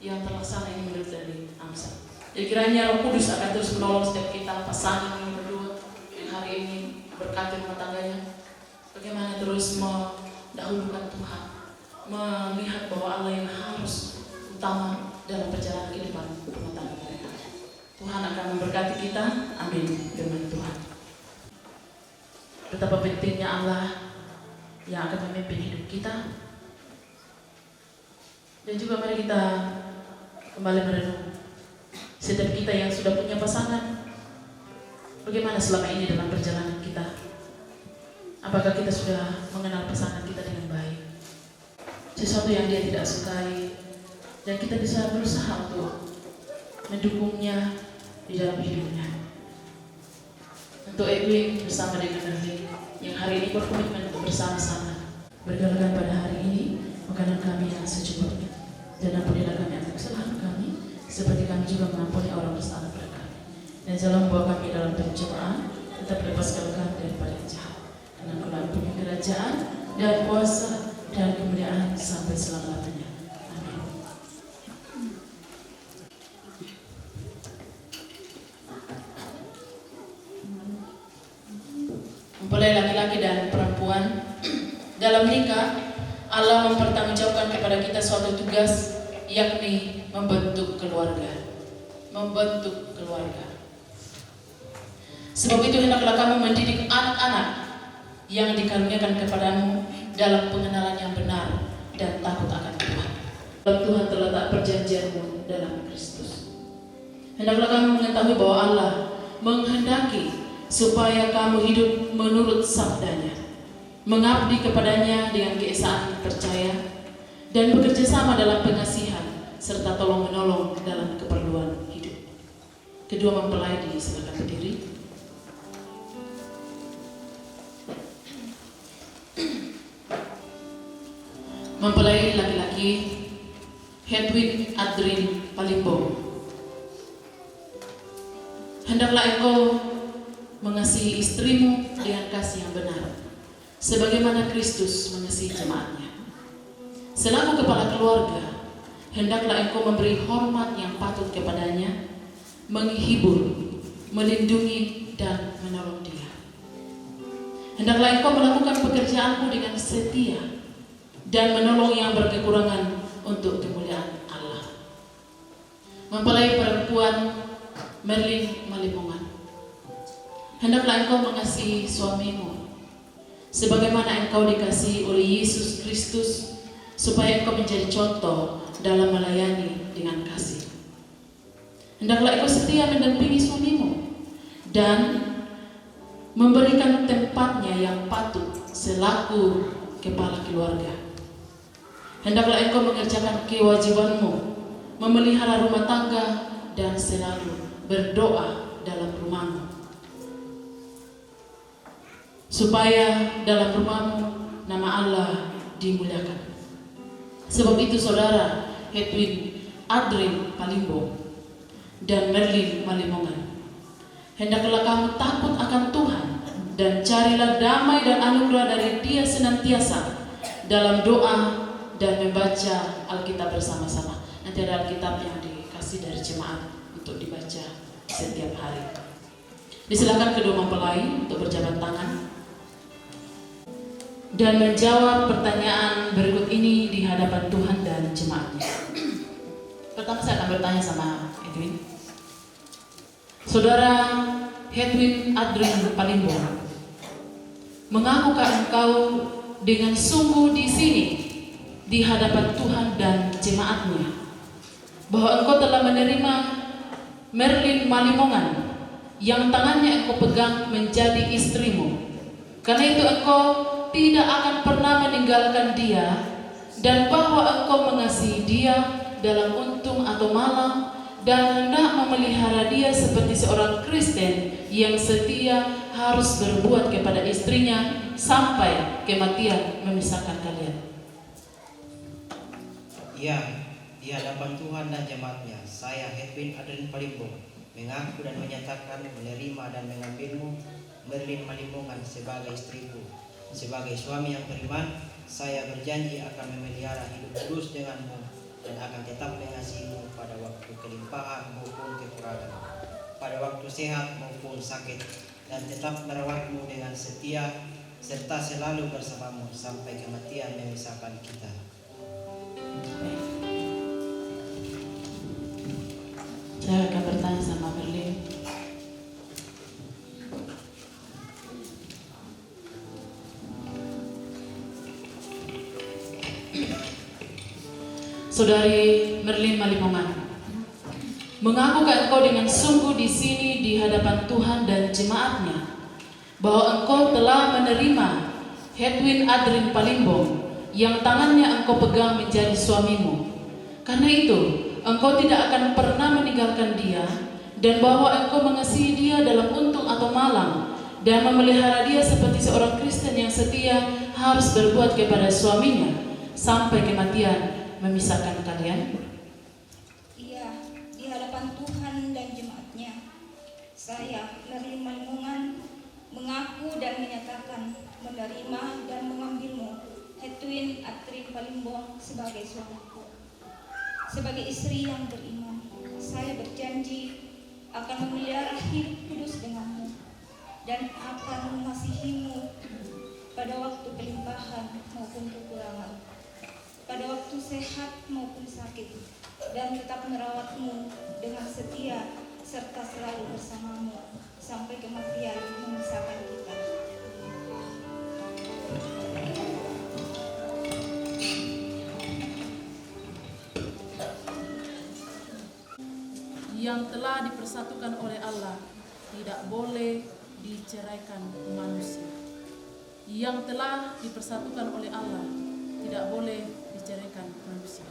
yang terlaksana ini menurut dari Amsal. Jadi kiranya Roh Kudus akan terus menolong setiap kita, pasangan yang berdua yang hari ini berkati rumah tangganya, bagaimana terus mendahulukan Tuhan, melihat bahwa Allah yang harus utama dalam perjalanan kehidupan rumah tangga mereka. Tuhan akan memberkati kita, amin, firman Tuhan. Betapa pentingnya Allah yang akan memimpin hidup kita. Dan juga mari kita kembali merenung, setiap kita yang sudah punya pasangan, bagaimana selama ini dalam perjalanan kita? Apakah kita sudah mengenal pasangan kita dengan baik? Sesuatu yang dia tidak sukai, dan kita bisa berusaha untuk mendukungnya di dalam hidupnya. Untuk Edwin bersama dengan Nerlin yang hari ini berkomitmen untuk bersama-sama bergalakan pada hari ini makanan kami yang secukupnya, dan ampunilah kami atas kesalahan kami seperti kami juga mengampuni orang bersalah pada kami, dan jangan membawa kami dalam pencobaan, tetap lepaskan kami daripada yang jahat. Dan Engkau punya kerajaan dan kuasa dan kemuliaan sampai selama-lamanya. Amin. Mempelai laki-laki dan perempuan dalam nikah, Allah mempertanggungjawabkan kepada kita suatu tugas, yakni membentuk keluarga. Membentuk keluarga. Sebab itu hendaklah kamu mendidik anak-anak yang dikaruniakan kepadamu dalam pengenalan yang benar dan takut akan Tuhan. Dalam Tuhan terletak perjanjianmu dalam Kristus. Hendaklah kamu mengetahui bahwa Allah menghendaki supaya kamu hidup menurut sabdanya, mengabdi kepadanya dengan keesaan percaya, dan bekerja sama dalam pengasihan serta tolong-menolong dalam keperluan hidup. Kedua mempelai disilakan berdiri. Mempelai laki-laki Hedwig Adrin Palimbo, hendaklah engkau mengasihi istrimu dengan kasih yang benar, sebagaimana Kristus mengasihi jemaatnya. Selaku kepala keluarga, hendaklah engkau memberi hormat yang patut kepadanya, menghibur, melindungi, dan menolong dia. Hendaklah engkau melakukan pekerjaanmu dengan setia dan menolong yang berkekurangan untuk kemuliaan Allah. Mempelai perempuan Merlin Malimongan, hendaklah engkau mengasihi suamimu sebagaimana engkau dikasihi oleh Yesus Kristus, supaya engkau menjadi contoh dalam melayani dengan kasih. Hendaklah engkau setia mendampingi suamimu dan memberikan tempatnya yang patut selaku kepala keluarga. Hendaklah engkau mengerjakan kewajibanmu, memelihara rumah tangga, dan selalu berdoa dalam rumahmu, supaya dalam rumahmu nama Allah dimuliakan. Sebab itu saudara Hedwig Adrin Palimbo dan Merlin Malimongan, hendaklah kamu takut akan Tuhan dan carilah damai dan anugerah dari Dia senantiasa dalam doa dan membaca Alkitab bersama-sama. Nanti ada Alkitab yang dikasih dari jemaat untuk dibaca setiap hari. Disilakan kedua mempelai untuk berjabat tangan dan menjawab pertanyaan berikut ini di hadapan Tuhan dan jemaatnya. Pertama saya akan bertanya sama Edwin. Saudara Hedwig Adrin Palimbo, mengakukah engkau dengan sungguh di sini di hadapan Tuhan dan jemaatnya bahwa engkau telah menerima Merlin Malimongan yang tangannya engkau pegang menjadi istrimu, karena itu engkau tidak akan pernah meninggalkan dia, dan bahwa engkau mengasihi dia dalam untung atau malang, dan hendak memelihara dia seperti seorang Kristen yang setia harus berbuat kepada istrinya sampai kematian memisahkan kalian. Ya, di hadapan Tuhan dan jemaatnya, saya Hedwig Adrin Palimbo mengaku dan menyatakan menerima dan mengambilmu Merlin Malimongan sebagai istriku. Sebagai suami yang beriman, saya berjanji akan memelihara hidup kudus denganmu dan akan tetap mengasihimu pada waktu kelimpahan maupun kekurangan, pada waktu sehat maupun sakit, dan tetap merawatmu dengan setia serta selalu bersamamu sampai kematian memisahkan kita. Saya akan bertanya sama Merlin. Saudari Merlin Malimongan, mengakukah engkau dengan sungguh di sini di hadapan Tuhan dan jemaatnya bahwa engkau telah menerima Hedwin Adrin Palimbong yang tangannya engkau pegang menjadi suamimu? Karena itu, engkau tidak akan pernah meninggalkan dia, dan bahwa engkau mengasihi dia dalam untung atau malang dan memelihara dia seperti seorang Kristen yang setia harus berbuat kepada suaminya sampai kematian memisahkan kalian? Iya, di hadapan Tuhan dan jemaatnya, saya, Merlin Malimongan, mengaku dan menyatakan menerima dan mengambilmu, Hedwin Adrin Palimbong, sebagai suamiku. Sebagai istri yang beriman, saya berjanji akan memelihara hidup kudus denganmu dan akan mengasihimu pada waktu kelimpahan maupun kekurangan, pada waktu sehat maupun sakit, dan tetap merawatmu dengan setia serta selalu bersamamu sampai kematian memisahkan kita. Yang telah dipersatukan oleh Allah tidak boleh diceraikan manusia. Yang telah dipersatukan oleh Allah tidak boleh diceraikan manusia.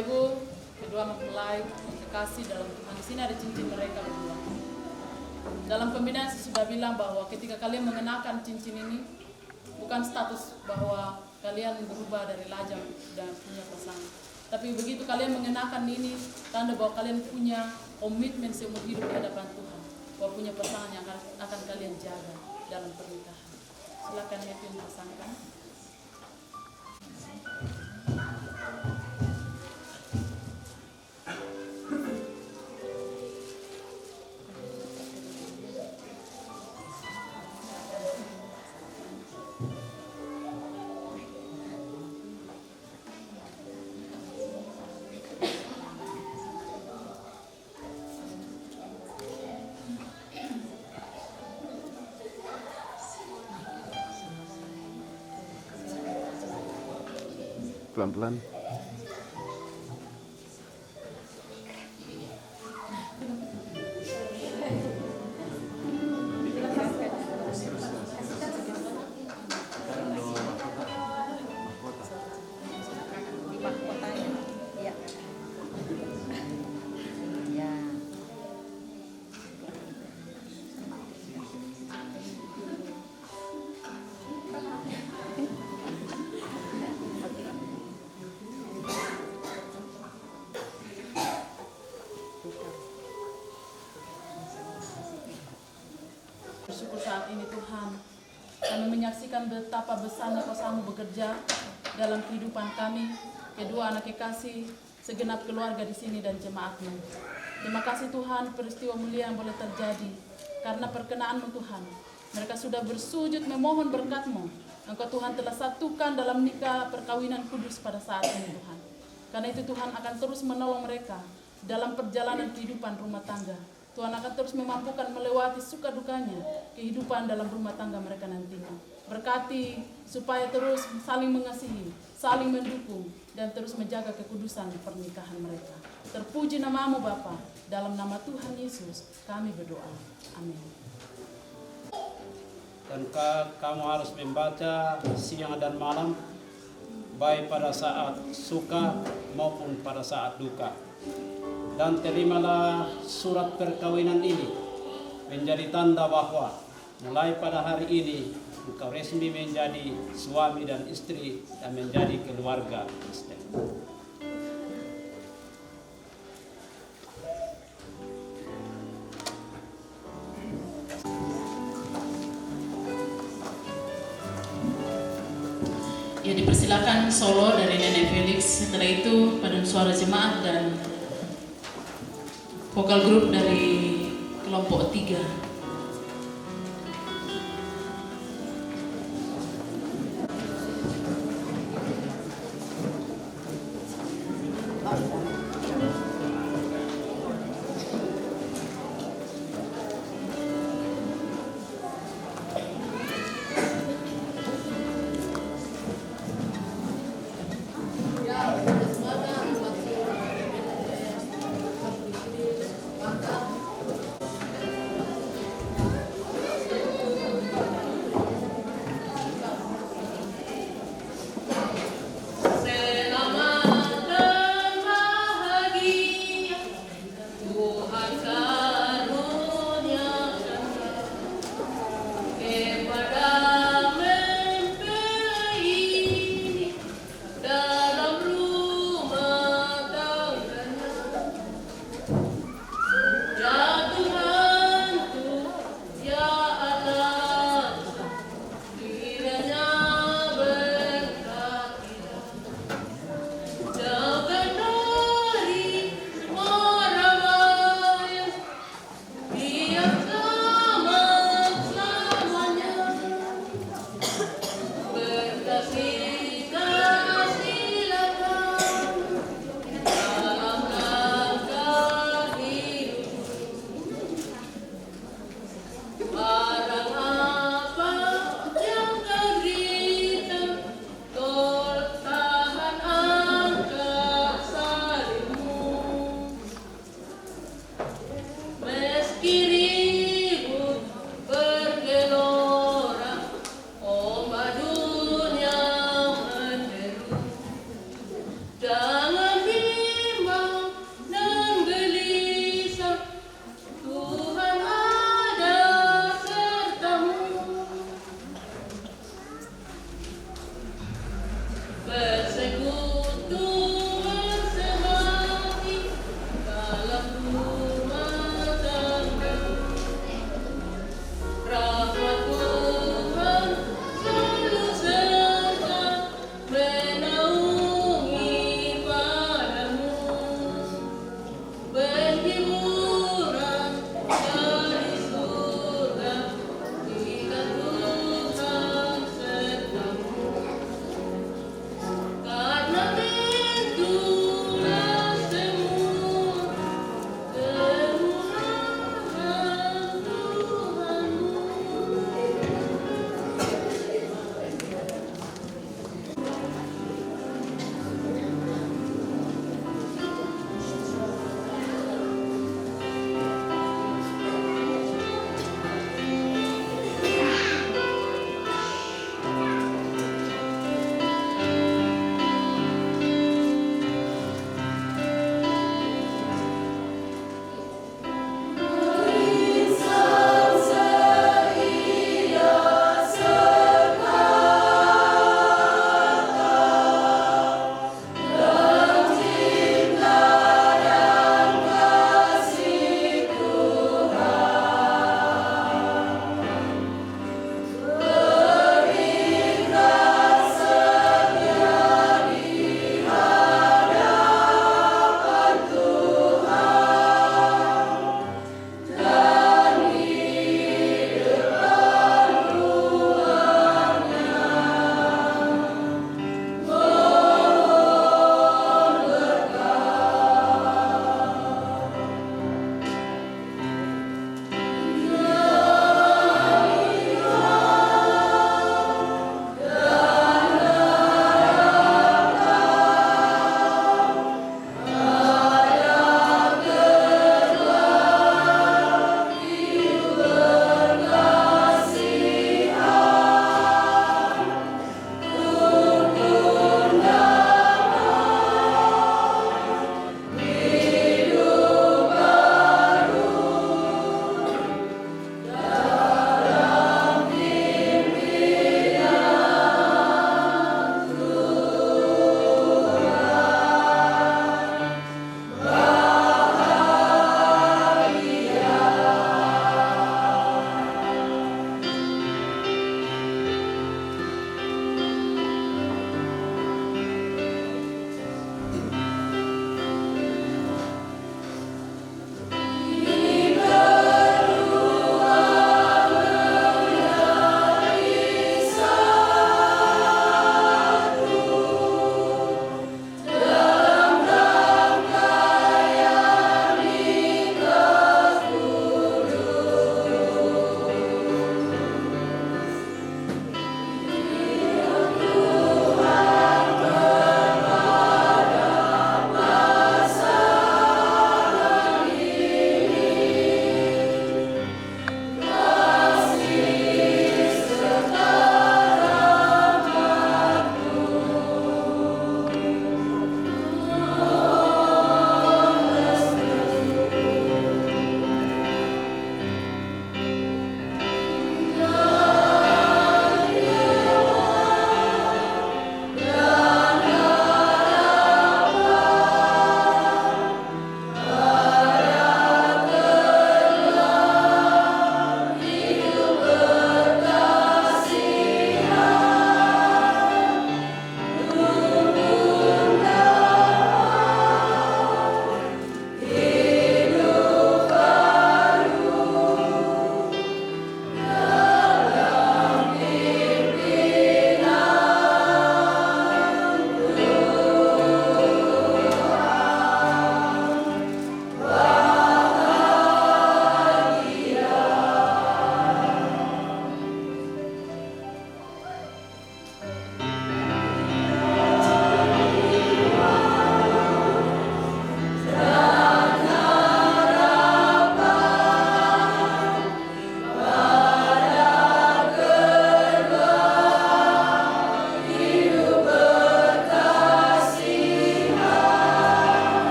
Ibu, kedua mempelai kekasih dalam Tuhan. Di sini ada cincin mereka berdua. Dalam pembinaan saya sudah bilang bahwa ketika kalian mengenakan cincin ini, bukan status bahwa kalian berubah dari lajang dan punya pasangan. Tapi begitu kalian mengenakan ini, tanda bahwa kalian punya komitmen seumur hidup di hadapan Tuhan, bahwa punya pasangan yang akan kalian jaga dalam pernikahan. Silakan Hedwin pasangkan. Pelan-pelan. Bersyukur saat ini Tuhan, kami menyaksikan betapa besarnya kuasa-Mu bekerja dalam kehidupan kami, kedua anak kekasih, segenap keluarga di sini dan jemaat-Mu. Terima kasih Tuhan, peristiwa mulia yang boleh terjadi karena perkenan-Mu Tuhan. Mereka sudah bersujud memohon berkat-Mu. Engkau Tuhan telah satukan dalam nikah perkawinan kudus pada saat ini Tuhan. Karena itu Tuhan akan terus menolong mereka dalam perjalanan kehidupan rumah tangga. Tuhan akan terus memampukan melewati suka dukanya kehidupan dalam rumah tangga mereka nantinya. Berkati supaya terus saling mengasihi, saling mendukung, dan terus menjaga kekudusan pernikahan mereka. Terpuji nama-Mu Bapa, dalam nama Tuhan Yesus kami berdoa. Amin. Dan kamu harus membaca siang dan malam, baik pada saat suka maupun pada saat duka. Dan terimalah surat perkawinan ini menjadi tanda bahwa mulai pada hari ini engkau resmi menjadi suami dan istri dan menjadi keluarga Kristen. Ya, dipersilakan solo dari Nenek Felix. Setelah itu paduan suara jemaat dan vokal grup dari kelompok 3.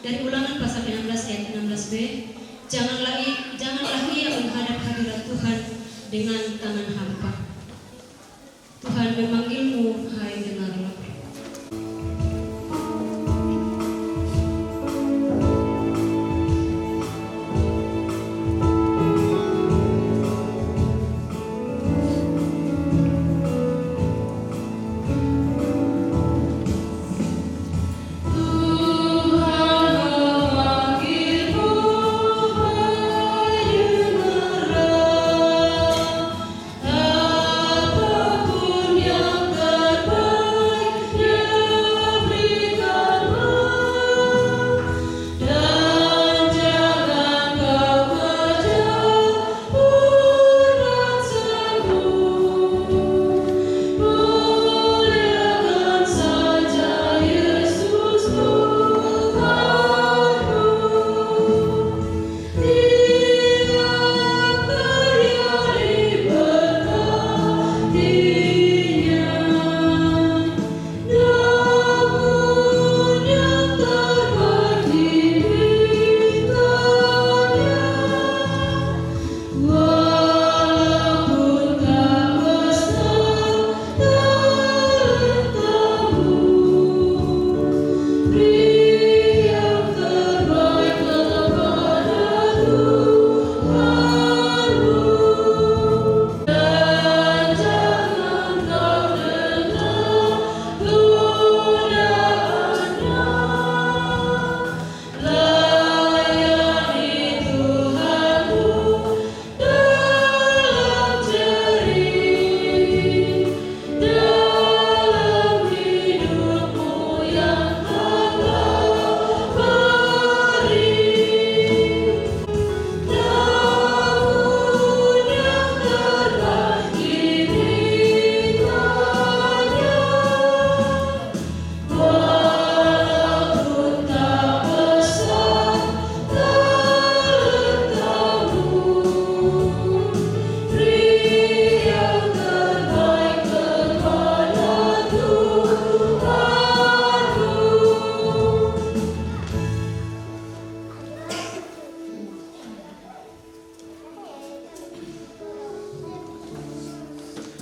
Dari Ulangan pasal 16 ayat 16b, janganlah ia menghadap hadirat Tuhan dengan tangan hampa. Tuhan memanggilmu, hai dengarlah.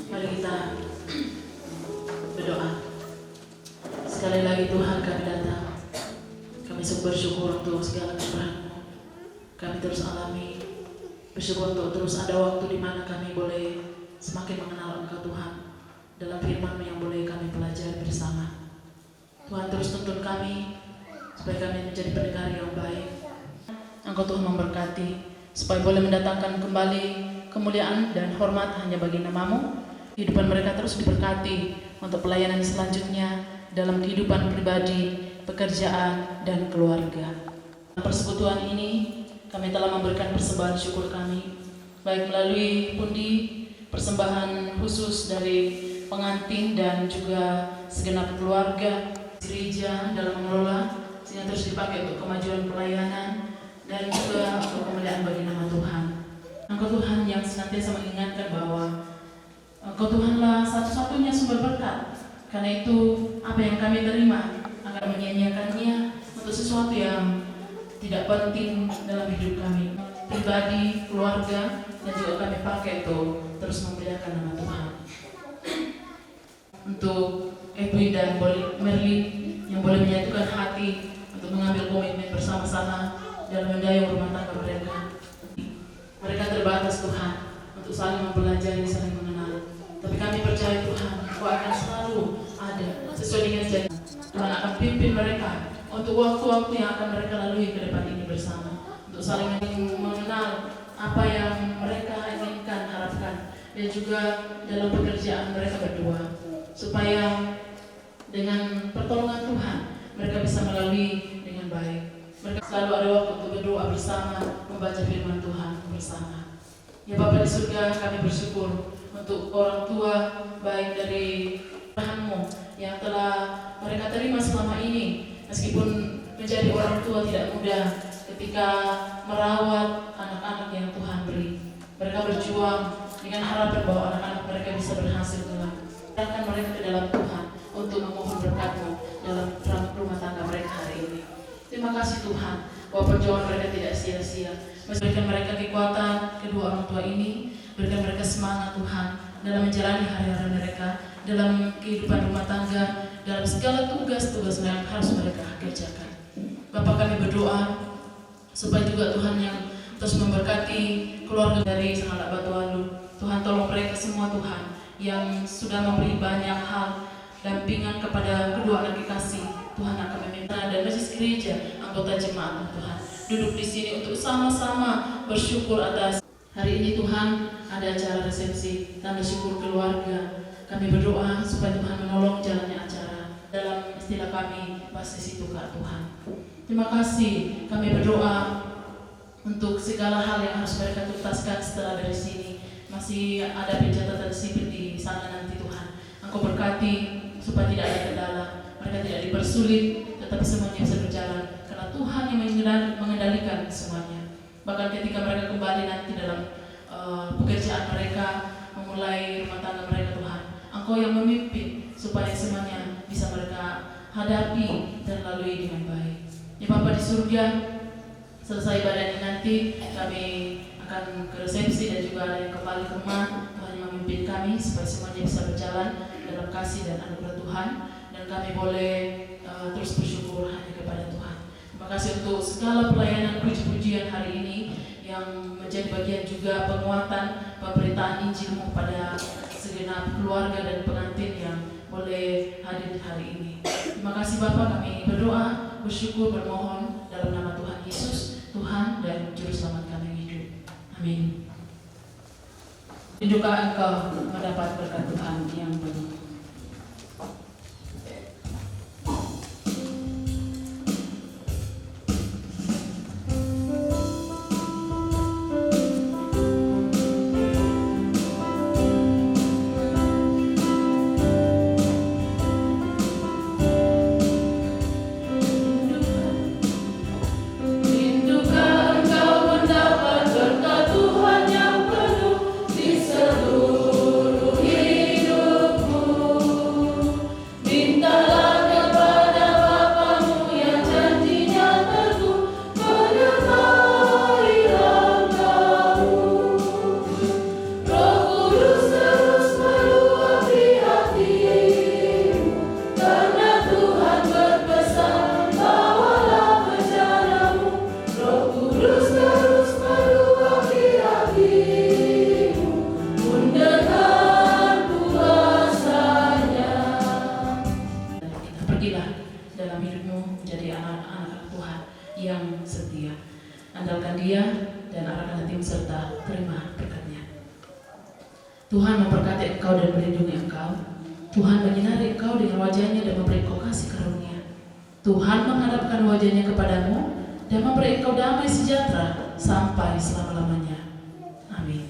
Mari kita berdoa. Sekali lagi Tuhan, kami datang. Kami sungguh bersyukur untuk segala kemurahan-Mu. Kami terus alami. Bersyukur untuk terus ada waktu di mana kami boleh semakin mengenal Engkau Tuhan. Dalam firman-Mu yang boleh kami pelajari bersama. Tuhan terus tuntun kami supaya kami menjadi pendengar yang baik. Engkau Tuhan memberkati supaya boleh mendatangkan kembali kemuliaan dan hormat hanya bagi nama-Mu. Kehidupan mereka terus diberkati untuk pelayanan selanjutnya dalam kehidupan pribadi, pekerjaan, dan keluarga. Dalam persekutuan ini, kami telah memberikan persembahan syukur kami, baik melalui pundi persembahan khusus dari pengantin dan juga segenap keluarga gereja dalam mengelola, sehingga terus dipakai untuk kemajuan pelayanan dan juga untuk kemuliaan bagi nama Tuhan. Engkau Tuhan yang senantiasa mengingatkan bahwa Engkau Tuhanlah satu-satunya sumber berkat. Karena itu apa yang kami terima akan menyanyiakannya untuk sesuatu yang tidak penting dalam hidup kami, pribadi, keluarga, dan juga kami pakai untuk terus memuliakan nama Tuhan. Untuk Edwin dan Merly yang boleh menyatukan hati untuk mengambil komitmen bersama-sama dalam mendayung rumah tangga mereka. Mereka terbatas Tuhan untuk saling mempelajari, saling mengenal. Tapi kami percaya Tuhan, Engkau akan selalu ada sesuai dengan janji. Tuhan akan pimpin mereka untuk waktu-waktu yang akan mereka lalui ke depan ini bersama, untuk saling mengenal apa yang mereka inginkan, harapkan, dan juga dalam pekerjaan mereka berdua, supaya dengan pertolongan Tuhan mereka bisa melalui dengan baik. Mereka selalu ada waktu untuk berdoa bersama, membaca firman Tuhan bersama. Ya Bapa di surga, kami bersyukur untuk orang tua baik dari Tuhan-Mu yang telah mereka terima selama ini, meskipun menjadi orang tua tidak mudah ketika merawat anak-anak yang Tuhan beri. Mereka berjuang dengan harapan bahwa anak-anak mereka bisa berhasil Tuhan. Serahkan mereka ke dalam Tuhan untuk memohon berkat-Mu dalam rumah tangga mereka hari ini. Terima kasih Tuhan, bahwa perjuangan mereka tidak sia-sia. Berikan mereka kekuatan kedua orang tua ini, berikan mereka semangat Tuhan dalam menjalani hari-hari mereka, dalam kehidupan rumah tangga, dalam segala tugas-tugas yang harus mereka kerjakan. Bapak, kami berdoa supaya juga Tuhan yang terus memberkati keluarga dari Sang Anak Batu Alu. Tuhan, tolong mereka semua Tuhan yang sudah memberi banyak hal dampingan kepada kedua anak kekasih. Tuhan akan meminta dan Majelis Gereja, anggota jemaat Tuhan, duduk di sini untuk sama-sama bersyukur atas hari ini Tuhan. Ada acara resepsi tanda syukur keluarga. Kami berdoa supaya Tuhan menolong jalannya acara. Dalam istilah kami, basis tukar Tuhan. Terima kasih, kami berdoa untuk segala hal yang harus mereka tuntaskan setelah dari sini. Masih ada pencatatan sipil di sana nanti Tuhan. Engkau berkati supaya tidak ada kendala, mereka tidak dipersulit, tetapi semuanya bisa berjalan karena Tuhan yang mengendalikan semuanya. Bahkan ketika mereka kembali nanti dalam pekerjaan mereka, memulai rumah tangga mereka Tuhan, Engkau yang memimpin supaya semuanya bisa mereka hadapi dan lalui dengan baik. Ya Bapa di surga, selesai ibadah ini nanti kami akan ke resepsi dan juga ada yang kembali ke rumah. Tuhan yang memimpin kami supaya semuanya bisa berjalan dalam kasih dan anugerah Tuhan, dan kami boleh terus bersyukur hanya kepada Tuhan. Terima kasih untuk segala pelayanan puji-pujian hari ini yang menjadi bagian juga penguatan pemberitaan Injil-Mu pada segenap keluarga dan pengantin yang boleh hadir hari ini. Terima kasih Bapa, kami berdoa, bersyukur, bermohon dalam nama Tuhan Yesus, Tuhan dan Juru Selamat kami yang hidup. Amin. Tunjukkan engkau mendapat berkat Tuhan yang penuh. Andalkan Dia dan arahkan hatimu serta terima berkat-Nya. Tuhan memberkati engkau dan melindungi engkau. Tuhan menyinari engkau dengan wajah-Nya dan memberi engkau kasih karunia. Tuhan menghadapkan wajah-Nya kepadamu dan memberi engkau damai sejahtera sampai selama-lamanya. Amin.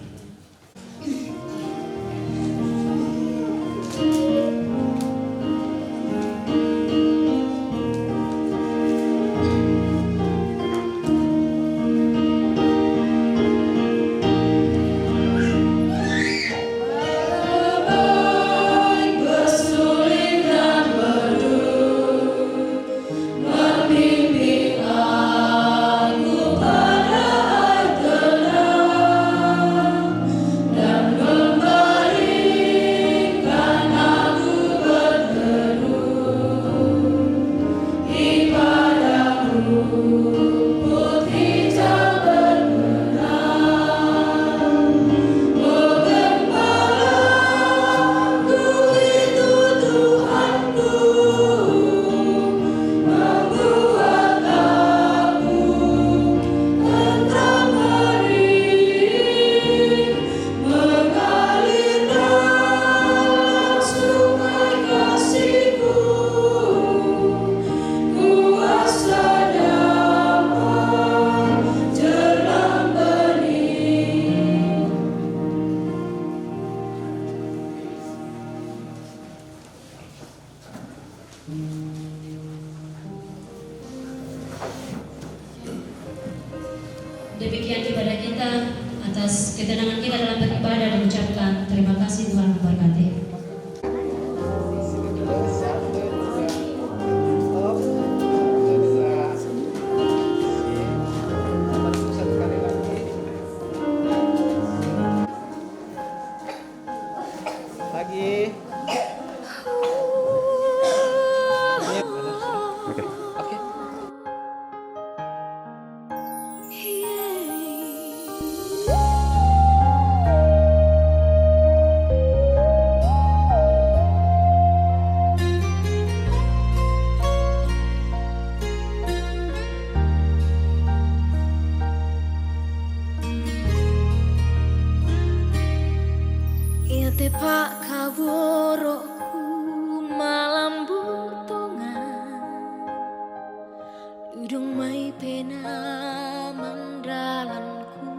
Demikian ibadah kita, atas ketenangan kita dalam beribadah dan ucapkan terima kasih. Tuhan memberkati. Pakaboroku malam butongan Udung mai pena mandalanku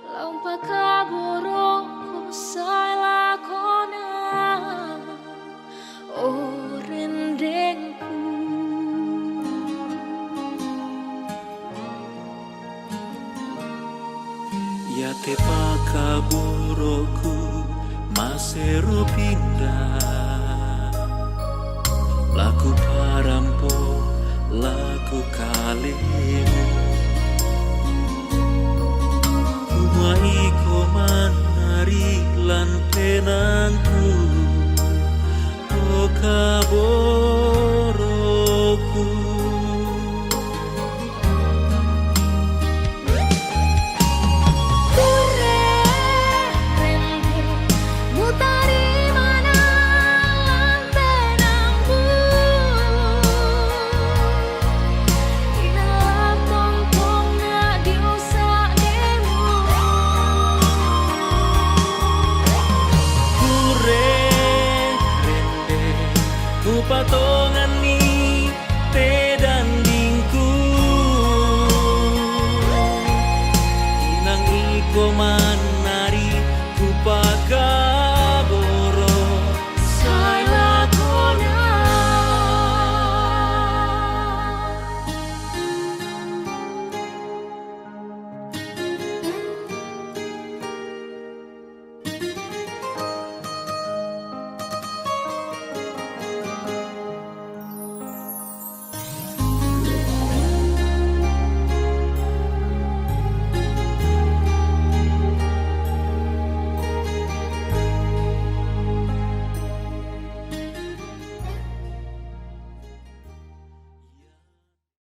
Laung pakaboroku saya lakona Oh rendengku Ya te pakaboroku masero pindah